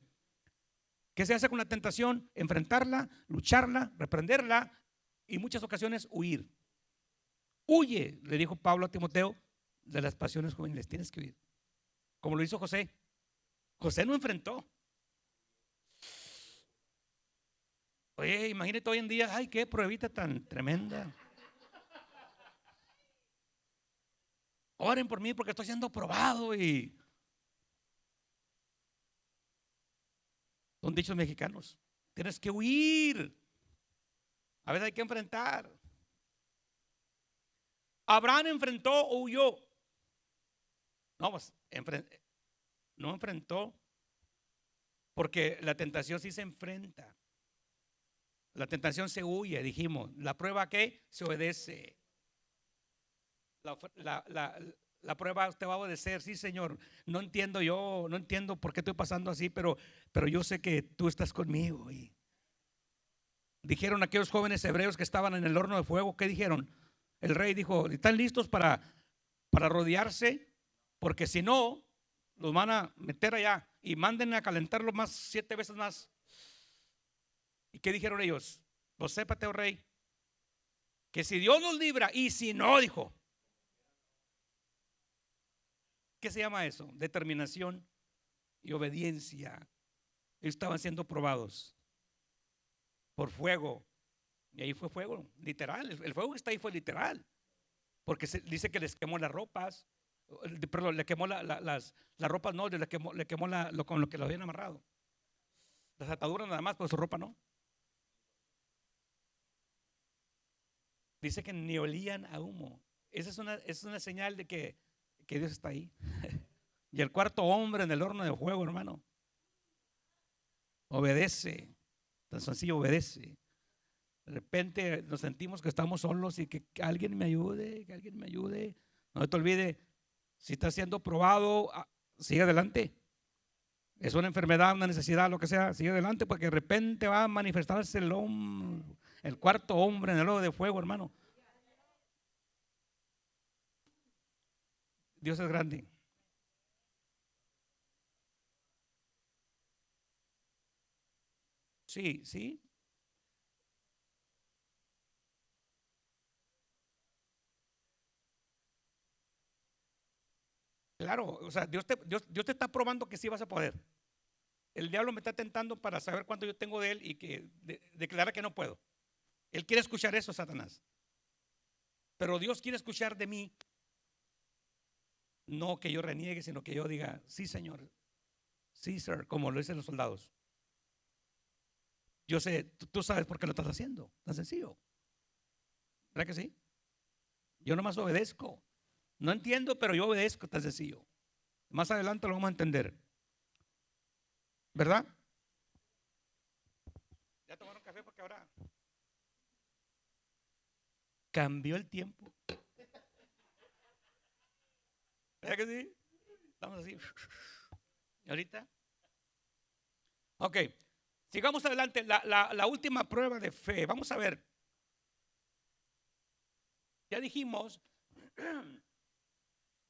¿Qué se hace con la tentación? Enfrentarla, lucharla, reprenderla y en muchas ocasiones huir. Huye, le dijo Pablo a Timoteo, de las pasiones juveniles. Tienes que huir. Como lo hizo José. José no enfrentó. Oye, imagínate hoy en día, ay, qué pruebita tan tremenda. Oren por mí porque estoy siendo probado. Y son dichos mexicanos. Tienes que huir. A veces hay que enfrentar. Abraham enfrentó o huyó. No, pues no enfrentó, porque la tentación sí se enfrenta. La tentación se huye, dijimos. La prueba que se obedece. La, la- la- la prueba te va a obedecer. Sí, Señor, no entiendo yo, no entiendo por qué estoy pasando así, pero yo sé que tú estás conmigo. Y dijeron aquellos jóvenes hebreos que estaban en el horno de fuego, ¿qué dijeron? El rey dijo, ¿están listos para rodearse? Porque si no, los van a meter allá y manden a calentarlo más 7 veces más. ¿Y qué dijeron ellos? Pues sépate, oh rey, que si Dios nos libra y si no, dijo. ¿Qué se llama eso? Determinación y obediencia. Ellos estaban siendo probados por fuego. Y ahí fue fuego, literal. El fuego que está ahí fue literal. Porque dice que les quemó las ropas. Perdón, le quemó las ropas, no, le quemó con lo que lo habían amarrado. Las ataduras nada más, pero su ropa no. Dice que ni olían a humo. Esa es una señal de que Dios está ahí. Y el cuarto hombre en el horno de fuego, hermano, obedece. Tan sencillo, obedece. De repente nos sentimos que estamos solos y que alguien me ayude, que alguien me ayude. No te olvides, si estás siendo probado, sigue adelante. Es una enfermedad, una necesidad, lo que sea, sigue adelante, porque de repente va a manifestarse el cuarto hombre en el horno de fuego, hermano. Dios es grande. Sí, sí. Claro, o sea, Dios te está probando que sí vas a poder. El diablo me está tentando para saber cuánto yo tengo de él y que declara que no puedo. Él quiere escuchar eso, Satanás. Pero Dios quiere escuchar de mí, no que yo reniegue, sino que yo diga, sí, Señor, sí, sir, como lo dicen los soldados. Yo sé, tú sabes por qué lo estás haciendo, tan sencillo. ¿Verdad que sí? Yo nomás obedezco. No entiendo, pero yo obedezco, tan sencillo. Más adelante lo vamos a entender. ¿Verdad? Ya tomaron café porque ahora cambió el tiempo. ¿Verdad que sí? Estamos así. ¿Y ahorita? Ok, sigamos adelante. La última prueba de fe. Vamos a ver. Ya dijimos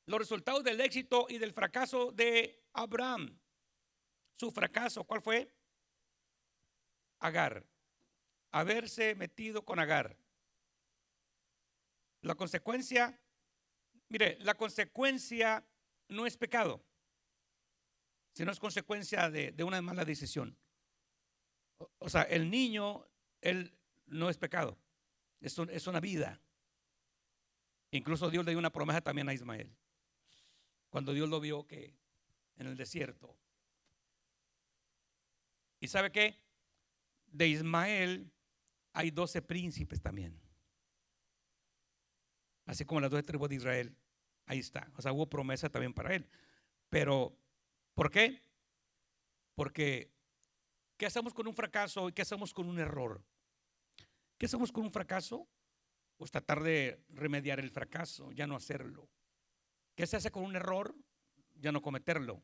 los resultados del éxito y del fracaso de Abraham. Su fracaso, ¿cuál fue? Agar. Haberse metido con Agar. La consecuencia, mire, la consecuencia no es pecado, sino es consecuencia de una mala decisión. O sea, el niño, él no es pecado, es una vida. Incluso Dios le dio una promesa también a Ismael. Cuando Dios lo vio que en el desierto. ¿Y sabe qué? De Ismael hay 12 príncipes también. Así como las 12 tribus de Israel. Ahí está. O sea, hubo promesa también para él. Pero, ¿por qué? Porque, ¿qué hacemos con un fracaso y qué hacemos con un error? ¿Qué hacemos con un fracaso? Pues tratar de remediar el fracaso, ya no hacerlo. ¿Qué se hace con un error? Ya no cometerlo.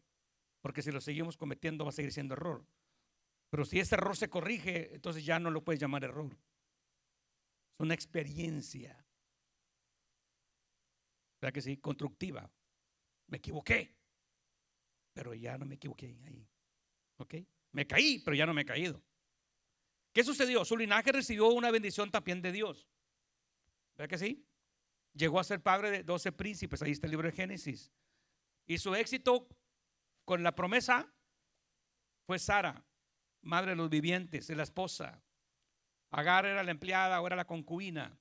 Porque si lo seguimos cometiendo va a seguir siendo error. Pero si ese error se corrige, entonces ya no lo puedes llamar error. Es una experiencia, ¿verdad que sí? Constructiva. Me equivoqué, pero ya no me equivoqué ahí. ¿Ok? Me caí, pero ya no me he caído. ¿Qué sucedió? Su linaje recibió una bendición también de Dios. ¿Verdad que sí? Llegó a ser padre de 12 príncipes. Ahí está el libro de Génesis. Y su éxito con la promesa fue Sara, madre de los vivientes, de la esposa. Agar era la empleada, ahora la concubina,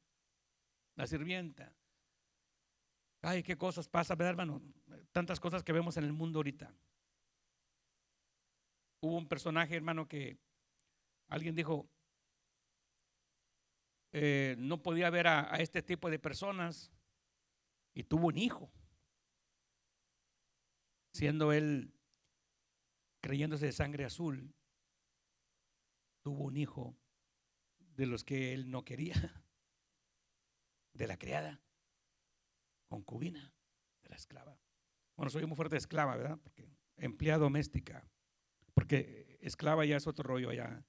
la sirvienta. Ay, qué cosas pasan, ¿verdad, hermano? Tantas cosas que vemos en el mundo ahorita. Hubo un personaje, hermano, que alguien dijo, no podía ver a este tipo de personas, y tuvo un hijo, siendo él creyéndose de sangre azul. Tuvo un hijo de los que él no quería, de la criada, concubina, de la esclava. Bueno, soy muy fuerte de esclava, ¿verdad? Porque empleada doméstica, porque esclava ya es otro rollo allá,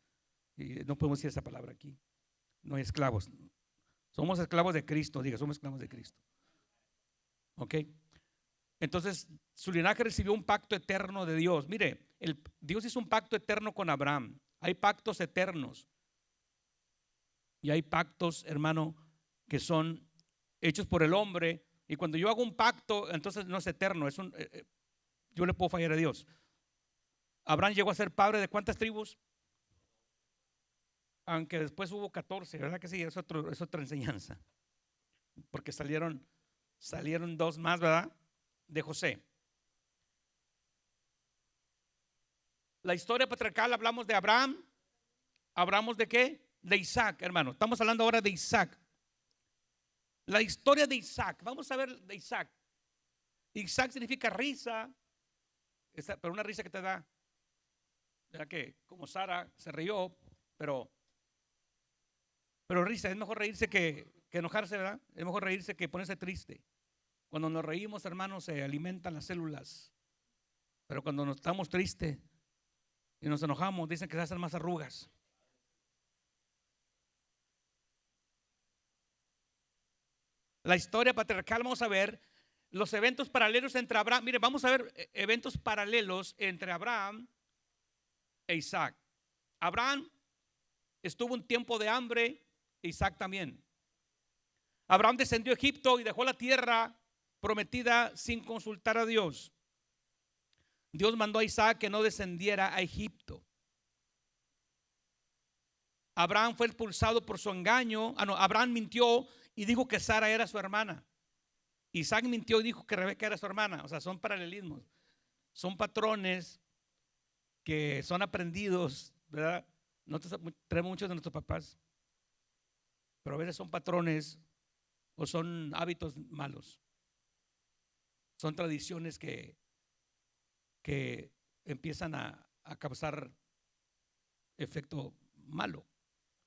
y no podemos decir esa palabra aquí. No hay esclavos. Somos esclavos de Cristo, diga, somos esclavos de Cristo. ¿Ok? Entonces, su linaje recibió un pacto eterno de Dios. Mire, Dios hizo un pacto eterno con Abraham. Hay pactos eternos. Y hay pactos, hermano, que son hechos por el hombre. Y cuando yo hago un pacto, entonces no es eterno. Yo le puedo fallar a Dios. Abraham llegó a ser padre de ¿cuántas tribus? Aunque después hubo 14, ¿verdad que sí? Es otra enseñanza. Porque salieron dos más, ¿verdad? De José. La historia patriarcal, hablamos de Abraham. ¿Hablamos de qué? De Isaac, hermano. Estamos hablando ahora de Isaac. La historia de Isaac. Vamos a ver de Isaac. Isaac significa risa, pero una risa que te da, ¿verdad? Que como Sara se rió, pero risa. Es mejor reírse que enojarse, ¿verdad? Es mejor reírse que ponerse triste. Cuando nos reímos, hermanos, se alimentan las células. Pero cuando nos estamos tristes y nos enojamos, dicen que se hacen más arrugas. La historia patriarcal, vamos a ver los eventos paralelos entre Abraham. Mire, vamos a ver eventos paralelos entre Abraham e Isaac. Abraham estuvo un tiempo de hambre, Isaac también. Abraham descendió a Egipto y dejó la tierra prometida sin consultar a Dios. Dios mandó a Isaac que no descendiera a Egipto. Abraham fue expulsado por su engaño. Abraham mintió y dijo que Sara era su hermana. Isaac mintió y dijo que Rebeca era su hermana. O sea, son paralelismos. Son patrones que son aprendidos, ¿verdad? Nosotros tenemos muchos de nuestros papás, pero a veces son patrones o son hábitos malos. Son tradiciones que empiezan a causar efecto malo.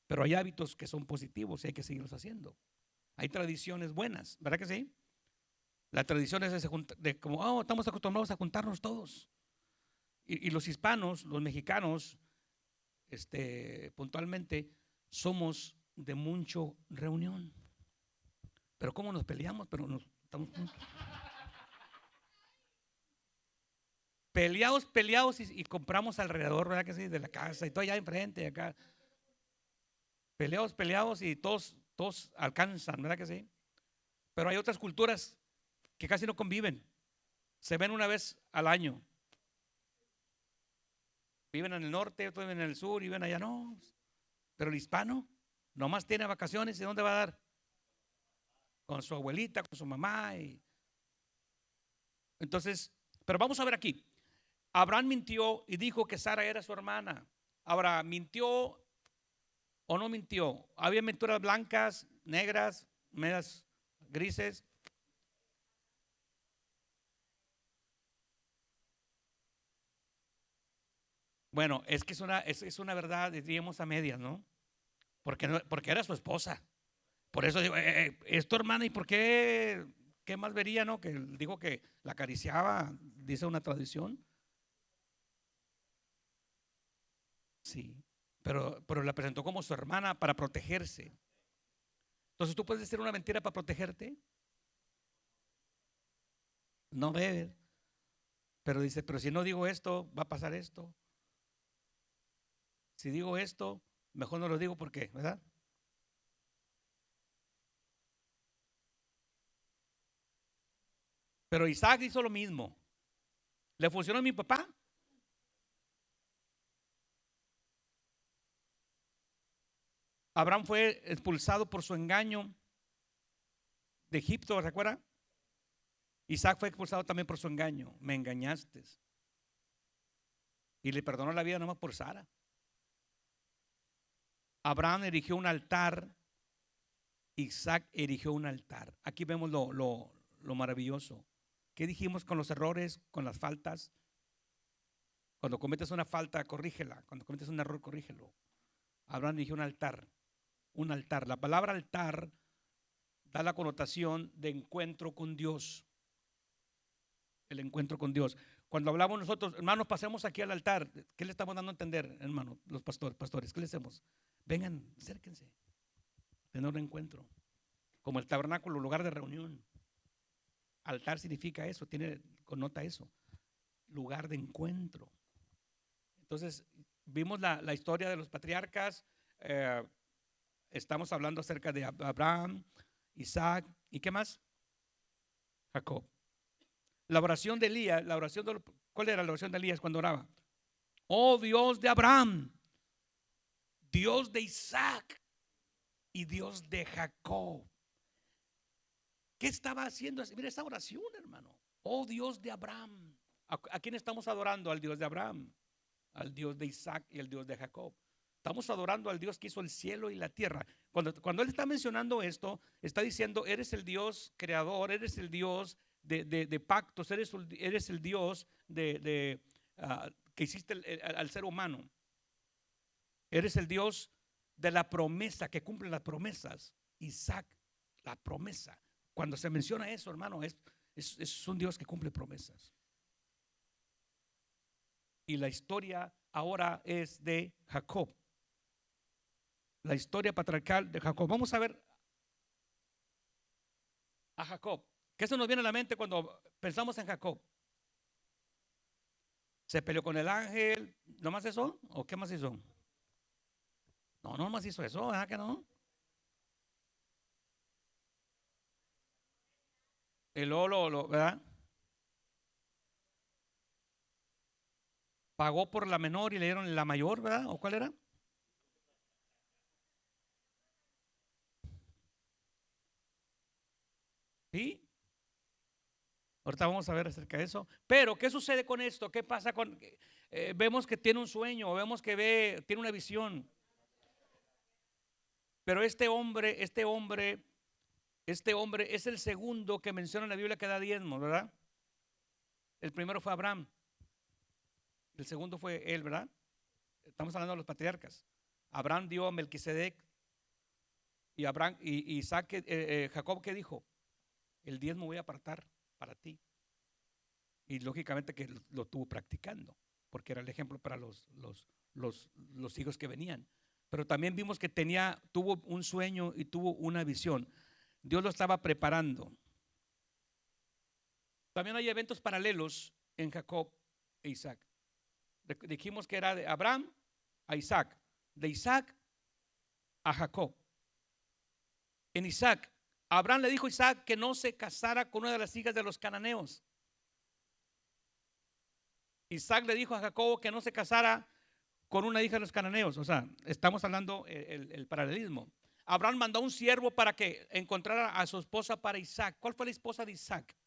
Pero hay hábitos que son positivos y hay que seguirlos haciendo. Hay tradiciones buenas, ¿verdad que sí? La tradición es de como, estamos acostumbrados a juntarnos todos. Y los hispanos, los mexicanos, puntualmente, somos de mucho reunión. Pero cómo nos peleamos, pero nos estamos juntos. Peleados y compramos alrededor, ¿verdad que sí? De la casa y todo allá enfrente, acá. Peleados y todos alcanzan, ¿verdad que sí? Pero hay otras culturas que casi no conviven. Se ven una vez al año. Viven en el norte, otros viven en el sur y viven allá, no. Pero el hispano nomás tiene vacaciones, ¿y dónde va a dar? Con su abuelita, con su mamá. Entonces, pero vamos a ver aquí. Abraham mintió y dijo que Sara era su hermana. Ahora, ¿mintió o no mintió? Había mentiras blancas, negras, medias grises. Bueno, es que es una verdad, diríamos a medias, ¿no? Porque era su esposa. Por eso digo, es tu hermana, ¿y por qué? ¿Qué más vería, no? Que dijo que la acariciaba, dice una tradición. Sí, pero la presentó como su hermana para protegerse. Entonces, ¿tú puedes decir una mentira para protegerte? No debes. Pero dice, pero si no digo esto, va a pasar esto. Si digo esto, mejor no lo digo porque, ¿verdad? Pero Isaac hizo lo mismo. ¿Le funcionó a mi papá? Abraham fue expulsado por su engaño de Egipto, ¿se acuerda? Isaac fue expulsado también por su engaño. Me engañaste. Y le perdonó la vida nomás por Sara. Abraham erigió un altar. Isaac erigió un altar. Aquí vemos lo maravilloso. ¿Qué dijimos con los errores, con las faltas? Cuando cometes una falta, corrígela. Cuando cometes un error, corrígelo. Abraham erigió un altar. Un altar. La palabra altar da la connotación de encuentro con Dios. El encuentro con Dios. Cuando hablamos nosotros, hermanos, pasemos aquí al altar. ¿Qué le estamos dando a entender, hermanos, los pastores? ¿Qué le hacemos? Vengan, acérquense. Tener un encuentro. Como el tabernáculo, lugar de reunión. Altar significa eso, connota eso. Lugar de encuentro. Entonces, vimos la historia de los patriarcas. Estamos hablando acerca de Abraham, Isaac, ¿y qué más? Jacob. La oración de Elías, ¿cuál era la oración de Elías cuando oraba? Oh Dios de Abraham, Dios de Isaac y Dios de Jacob. ¿Qué estaba haciendo? Mira esa oración, hermano. Oh Dios de Abraham. ¿A quién estamos adorando? Al Dios de Abraham, al Dios de Isaac y al Dios de Jacob. Estamos adorando al Dios que hizo el cielo y la tierra. Cuando él está mencionando esto, está diciendo, eres el Dios creador, eres el Dios de pactos, eres el Dios que hiciste al ser humano. Eres el Dios de la promesa, que cumple las promesas. Isaac, la promesa. Cuando se menciona eso, hermano, es un Dios que cumple promesas. Y la historia ahora es de Jacob. La historia patriarcal de Jacob. Vamos a ver a Jacob. ¿Qué se nos viene a la mente cuando pensamos en Jacob? ¿Se peleó con el ángel? ¿No más eso? ¿O qué más hizo? No más hizo eso, ¿verdad que no? El ¿verdad? Pagó por la menor y le dieron la mayor, ¿verdad? ¿O cuál era? Sí. Ahorita vamos a ver acerca de eso. Pero, ¿qué sucede con esto? ¿Qué pasa con? Vemos que tiene un sueño, vemos que tiene una visión. Pero este hombre es el segundo que menciona en la Biblia que da diezmos, ¿verdad? El primero fue Abraham. El segundo fue él, ¿verdad? Estamos hablando de los patriarcas. Abraham dio a Melquisedec y Abraham y Isaac, Jacob, ¿qué dijo? El diezmo voy a apartar para ti. Y lógicamente que lo tuvo practicando, porque era el ejemplo para los hijos que venían. Pero también vimos que tuvo un sueño y tuvo una visión. Dios lo estaba preparando. También hay eventos paralelos en Jacob e Isaac. Dijimos que era de Abraham a Isaac, de Isaac a Jacob. En Isaac, Abraham le dijo a Isaac que no se casara con una de las hijas de los cananeos. Isaac le dijo a Jacob que no se casara con una hija de los cananeos. O sea, estamos hablando el paralelismo. Abraham mandó a un siervo para que encontrara a su esposa para Isaac. ¿Cuál fue la esposa de Isaac?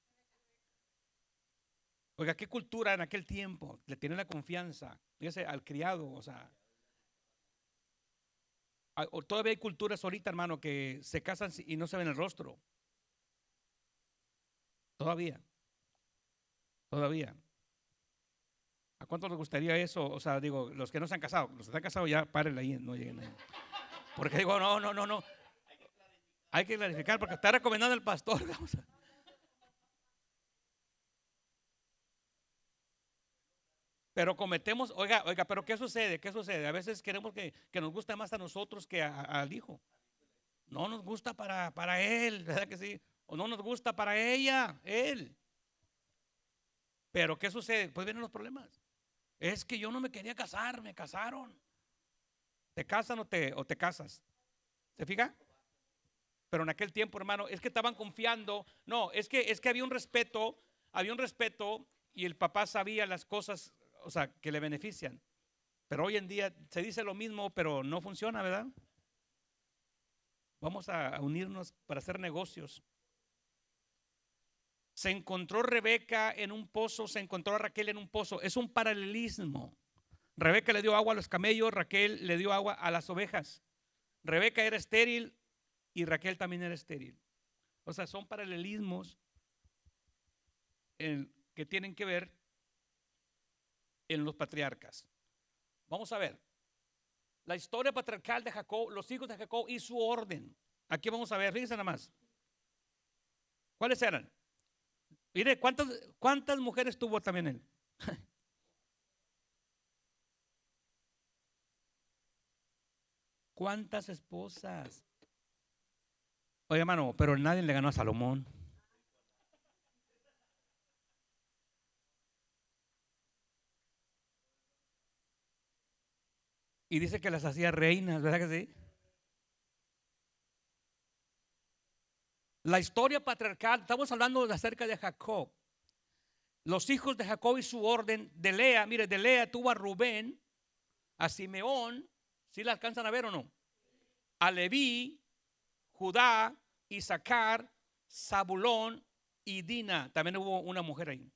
Oiga, qué cultura en aquel tiempo. Le tiene la confianza. Fíjese, al criado, o sea. Todavía hay culturas ahorita, hermano, que se casan y no se ven el rostro. Todavía. ¿A cuánto les gustaría eso? O sea, digo, los que no se han casado, los que se han casado ya párenle ahí, no lleguen ahí. Porque digo, no. Hay que clarificar porque está recomendando el pastor. Pero cometemos, oiga, pero ¿qué sucede? A veces queremos que nos guste más a nosotros que al hijo. No nos gusta para él, ¿verdad que sí? O no nos gusta para ella, él. Pero ¿qué sucede? Pues vienen los problemas. Es que yo no me quería casar, me casaron. ¿Te casan o te casas? ¿Se fija? Pero en aquel tiempo, hermano, es que estaban confiando. No, es que había un respeto y el papá sabía las cosas, o sea, que le benefician. Pero hoy en día se dice lo mismo, pero no funciona, ¿verdad? Vamos a unirnos para hacer negocios. Se encontró Rebeca en un pozo, se encontró a Raquel en un pozo. Es un paralelismo. Rebeca le dio agua a los camellos, Raquel le dio agua a las ovejas. Rebeca era estéril y Raquel también era estéril. O sea, son paralelismos que tienen que ver en los patriarcas. Vamos a ver. La historia patriarcal de Jacob, los hijos de Jacob y su orden. Aquí vamos a ver, fíjense nada más. ¿Cuáles eran? Mire, ¿cuántas mujeres tuvo también él? ¿Cuántas esposas? Oye, hermano, pero nadie le ganó a Salomón. Y dice que las hacía reinas, ¿verdad que sí? La historia patriarcal, estamos hablando acerca de Jacob. Los hijos de Jacob y su orden de Lea, mire, de Lea tuvo a Rubén, a Simeón, ¿sí la alcanzan a ver o no? A Leví, Judá, Isaacar, Zabulón y Dina. También hubo una mujer ahí.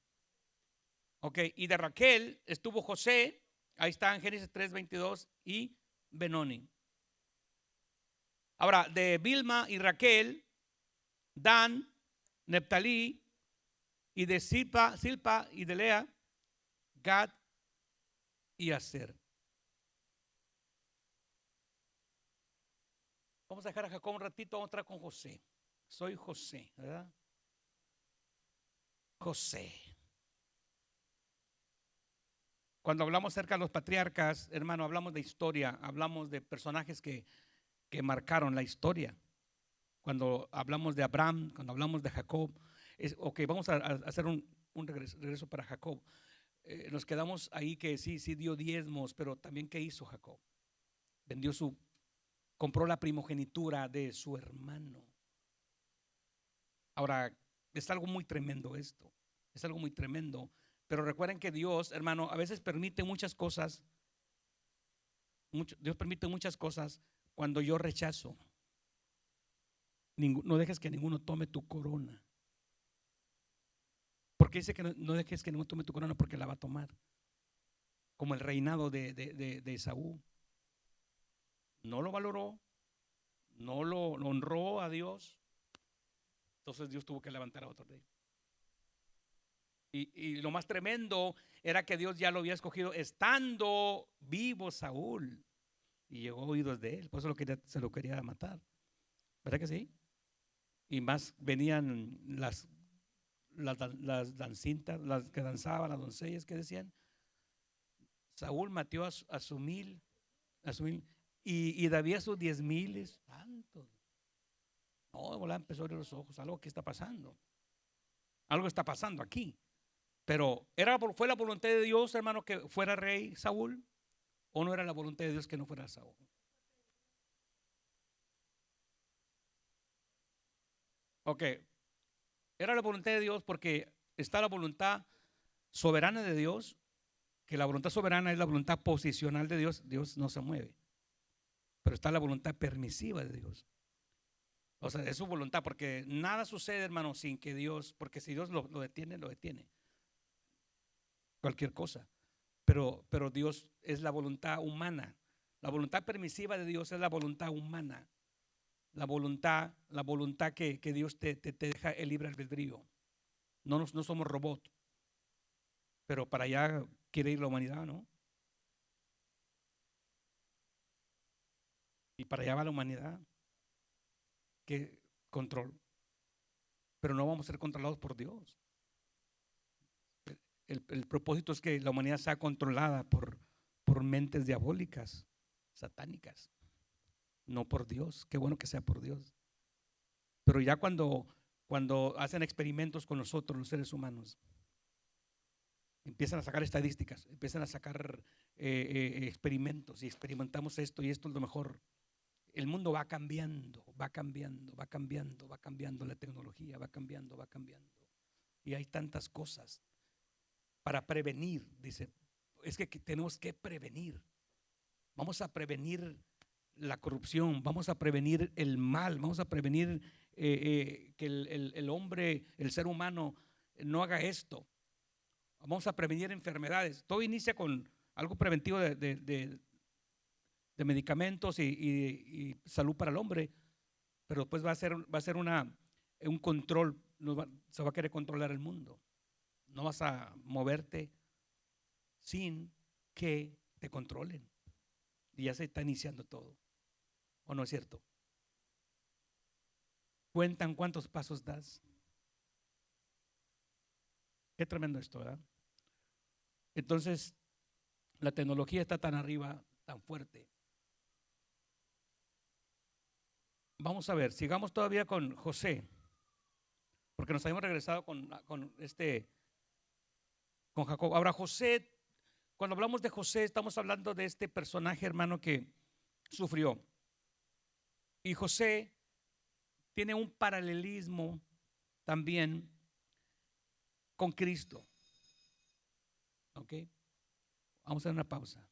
Ok, y de Raquel estuvo José, ahí está en Génesis 3:22 y Benoni. Ahora, de Bilma y Raquel, Dan, Neptalí, y de Silpa y de Lea, Gad y Aser. Vamos a dejar a Jacob un ratito, vamos a entrar con José. Soy José, ¿verdad? José. Cuando hablamos acerca de los patriarcas, hermano, hablamos de historia, hablamos de personajes que marcaron la historia. Cuando hablamos de Abraham, cuando hablamos de Jacob, ok, vamos a hacer un regreso para Jacob. Nos quedamos ahí que sí dio diezmos, pero también ¿qué hizo Jacob? Compró la primogenitura de su hermano. Ahora, es algo muy tremendo esto, es algo muy tremendo, pero recuerden que Dios, hermano, a veces permite muchas cosas, Dios permite muchas cosas cuando yo rechazo. No dejes que ninguno tome tu corona. Porque dice que no dejes que ninguno tome tu corona porque la va a tomar. Como el reinado de Esaú. No lo valoró, no lo honró a Dios. Entonces Dios tuvo que levantar a otro rey. Y lo más tremendo era que Dios ya lo había escogido estando vivo Saúl. Y llegó a oídos de él. Por eso se lo quería matar. ¿Verdad que sí? Y más venían las dancintas, las que danzaban, las doncellas que decían. Saúl mató a su mil, y David a sus 10,000. Santos. No, empezó a abrir los ojos. Algo que está pasando. Algo está pasando aquí. Pero ¿fue la voluntad de Dios, hermano, que fuera rey Saúl? ¿O no era la voluntad de Dios que no fuera Saúl? Ok, era la voluntad de Dios porque está la voluntad soberana de Dios, que la voluntad soberana es la voluntad posicional de Dios. Dios no se mueve. Pero está la voluntad permisiva de Dios. O sea, es su voluntad, porque nada sucede, hermano, sin que Dios, porque si Dios lo detiene, lo detiene. Cualquier cosa. Pero Dios es la voluntad humana. La voluntad permisiva de Dios es la voluntad humana. La voluntad que Dios te deja el libre albedrío. No somos robots. Pero para allá quiere ir la humanidad, ¿no? Y para allá va la humanidad. Que control. Pero no vamos a ser controlados por Dios. El propósito es que la humanidad sea controlada por mentes diabólicas, satánicas, no por Dios. Qué bueno que sea por Dios. Pero ya cuando hacen experimentos con nosotros, los seres humanos, empiezan a sacar estadísticas, empiezan a sacar experimentos y experimentamos esto y esto es lo mejor. El mundo va cambiando, va cambiando, va cambiando, va cambiando, la tecnología va cambiando, va cambiando. Y hay tantas cosas para prevenir, dice, es que tenemos que prevenir. Vamos a prevenir la corrupción, vamos a prevenir el mal, vamos a prevenir que el hombre, el ser humano no haga esto. Vamos a prevenir enfermedades. Todo inicia con algo preventivo de medicamentos y salud para el hombre, pero después va a ser un control, se va a querer controlar el mundo. No vas a moverte sin que te controlen. Y ya se está iniciando todo. ¿O no es cierto? Cuentan cuántos pasos das. Qué tremendo esto, ¿verdad? Entonces, la tecnología está tan arriba, tan fuerte. Vamos a ver, sigamos todavía con José, porque nos habíamos regresado con Jacob. Ahora, José, cuando hablamos de José, estamos hablando de este personaje, hermano, que sufrió. Y José tiene un paralelismo también con Cristo. ¿Ok? Vamos a hacer una pausa.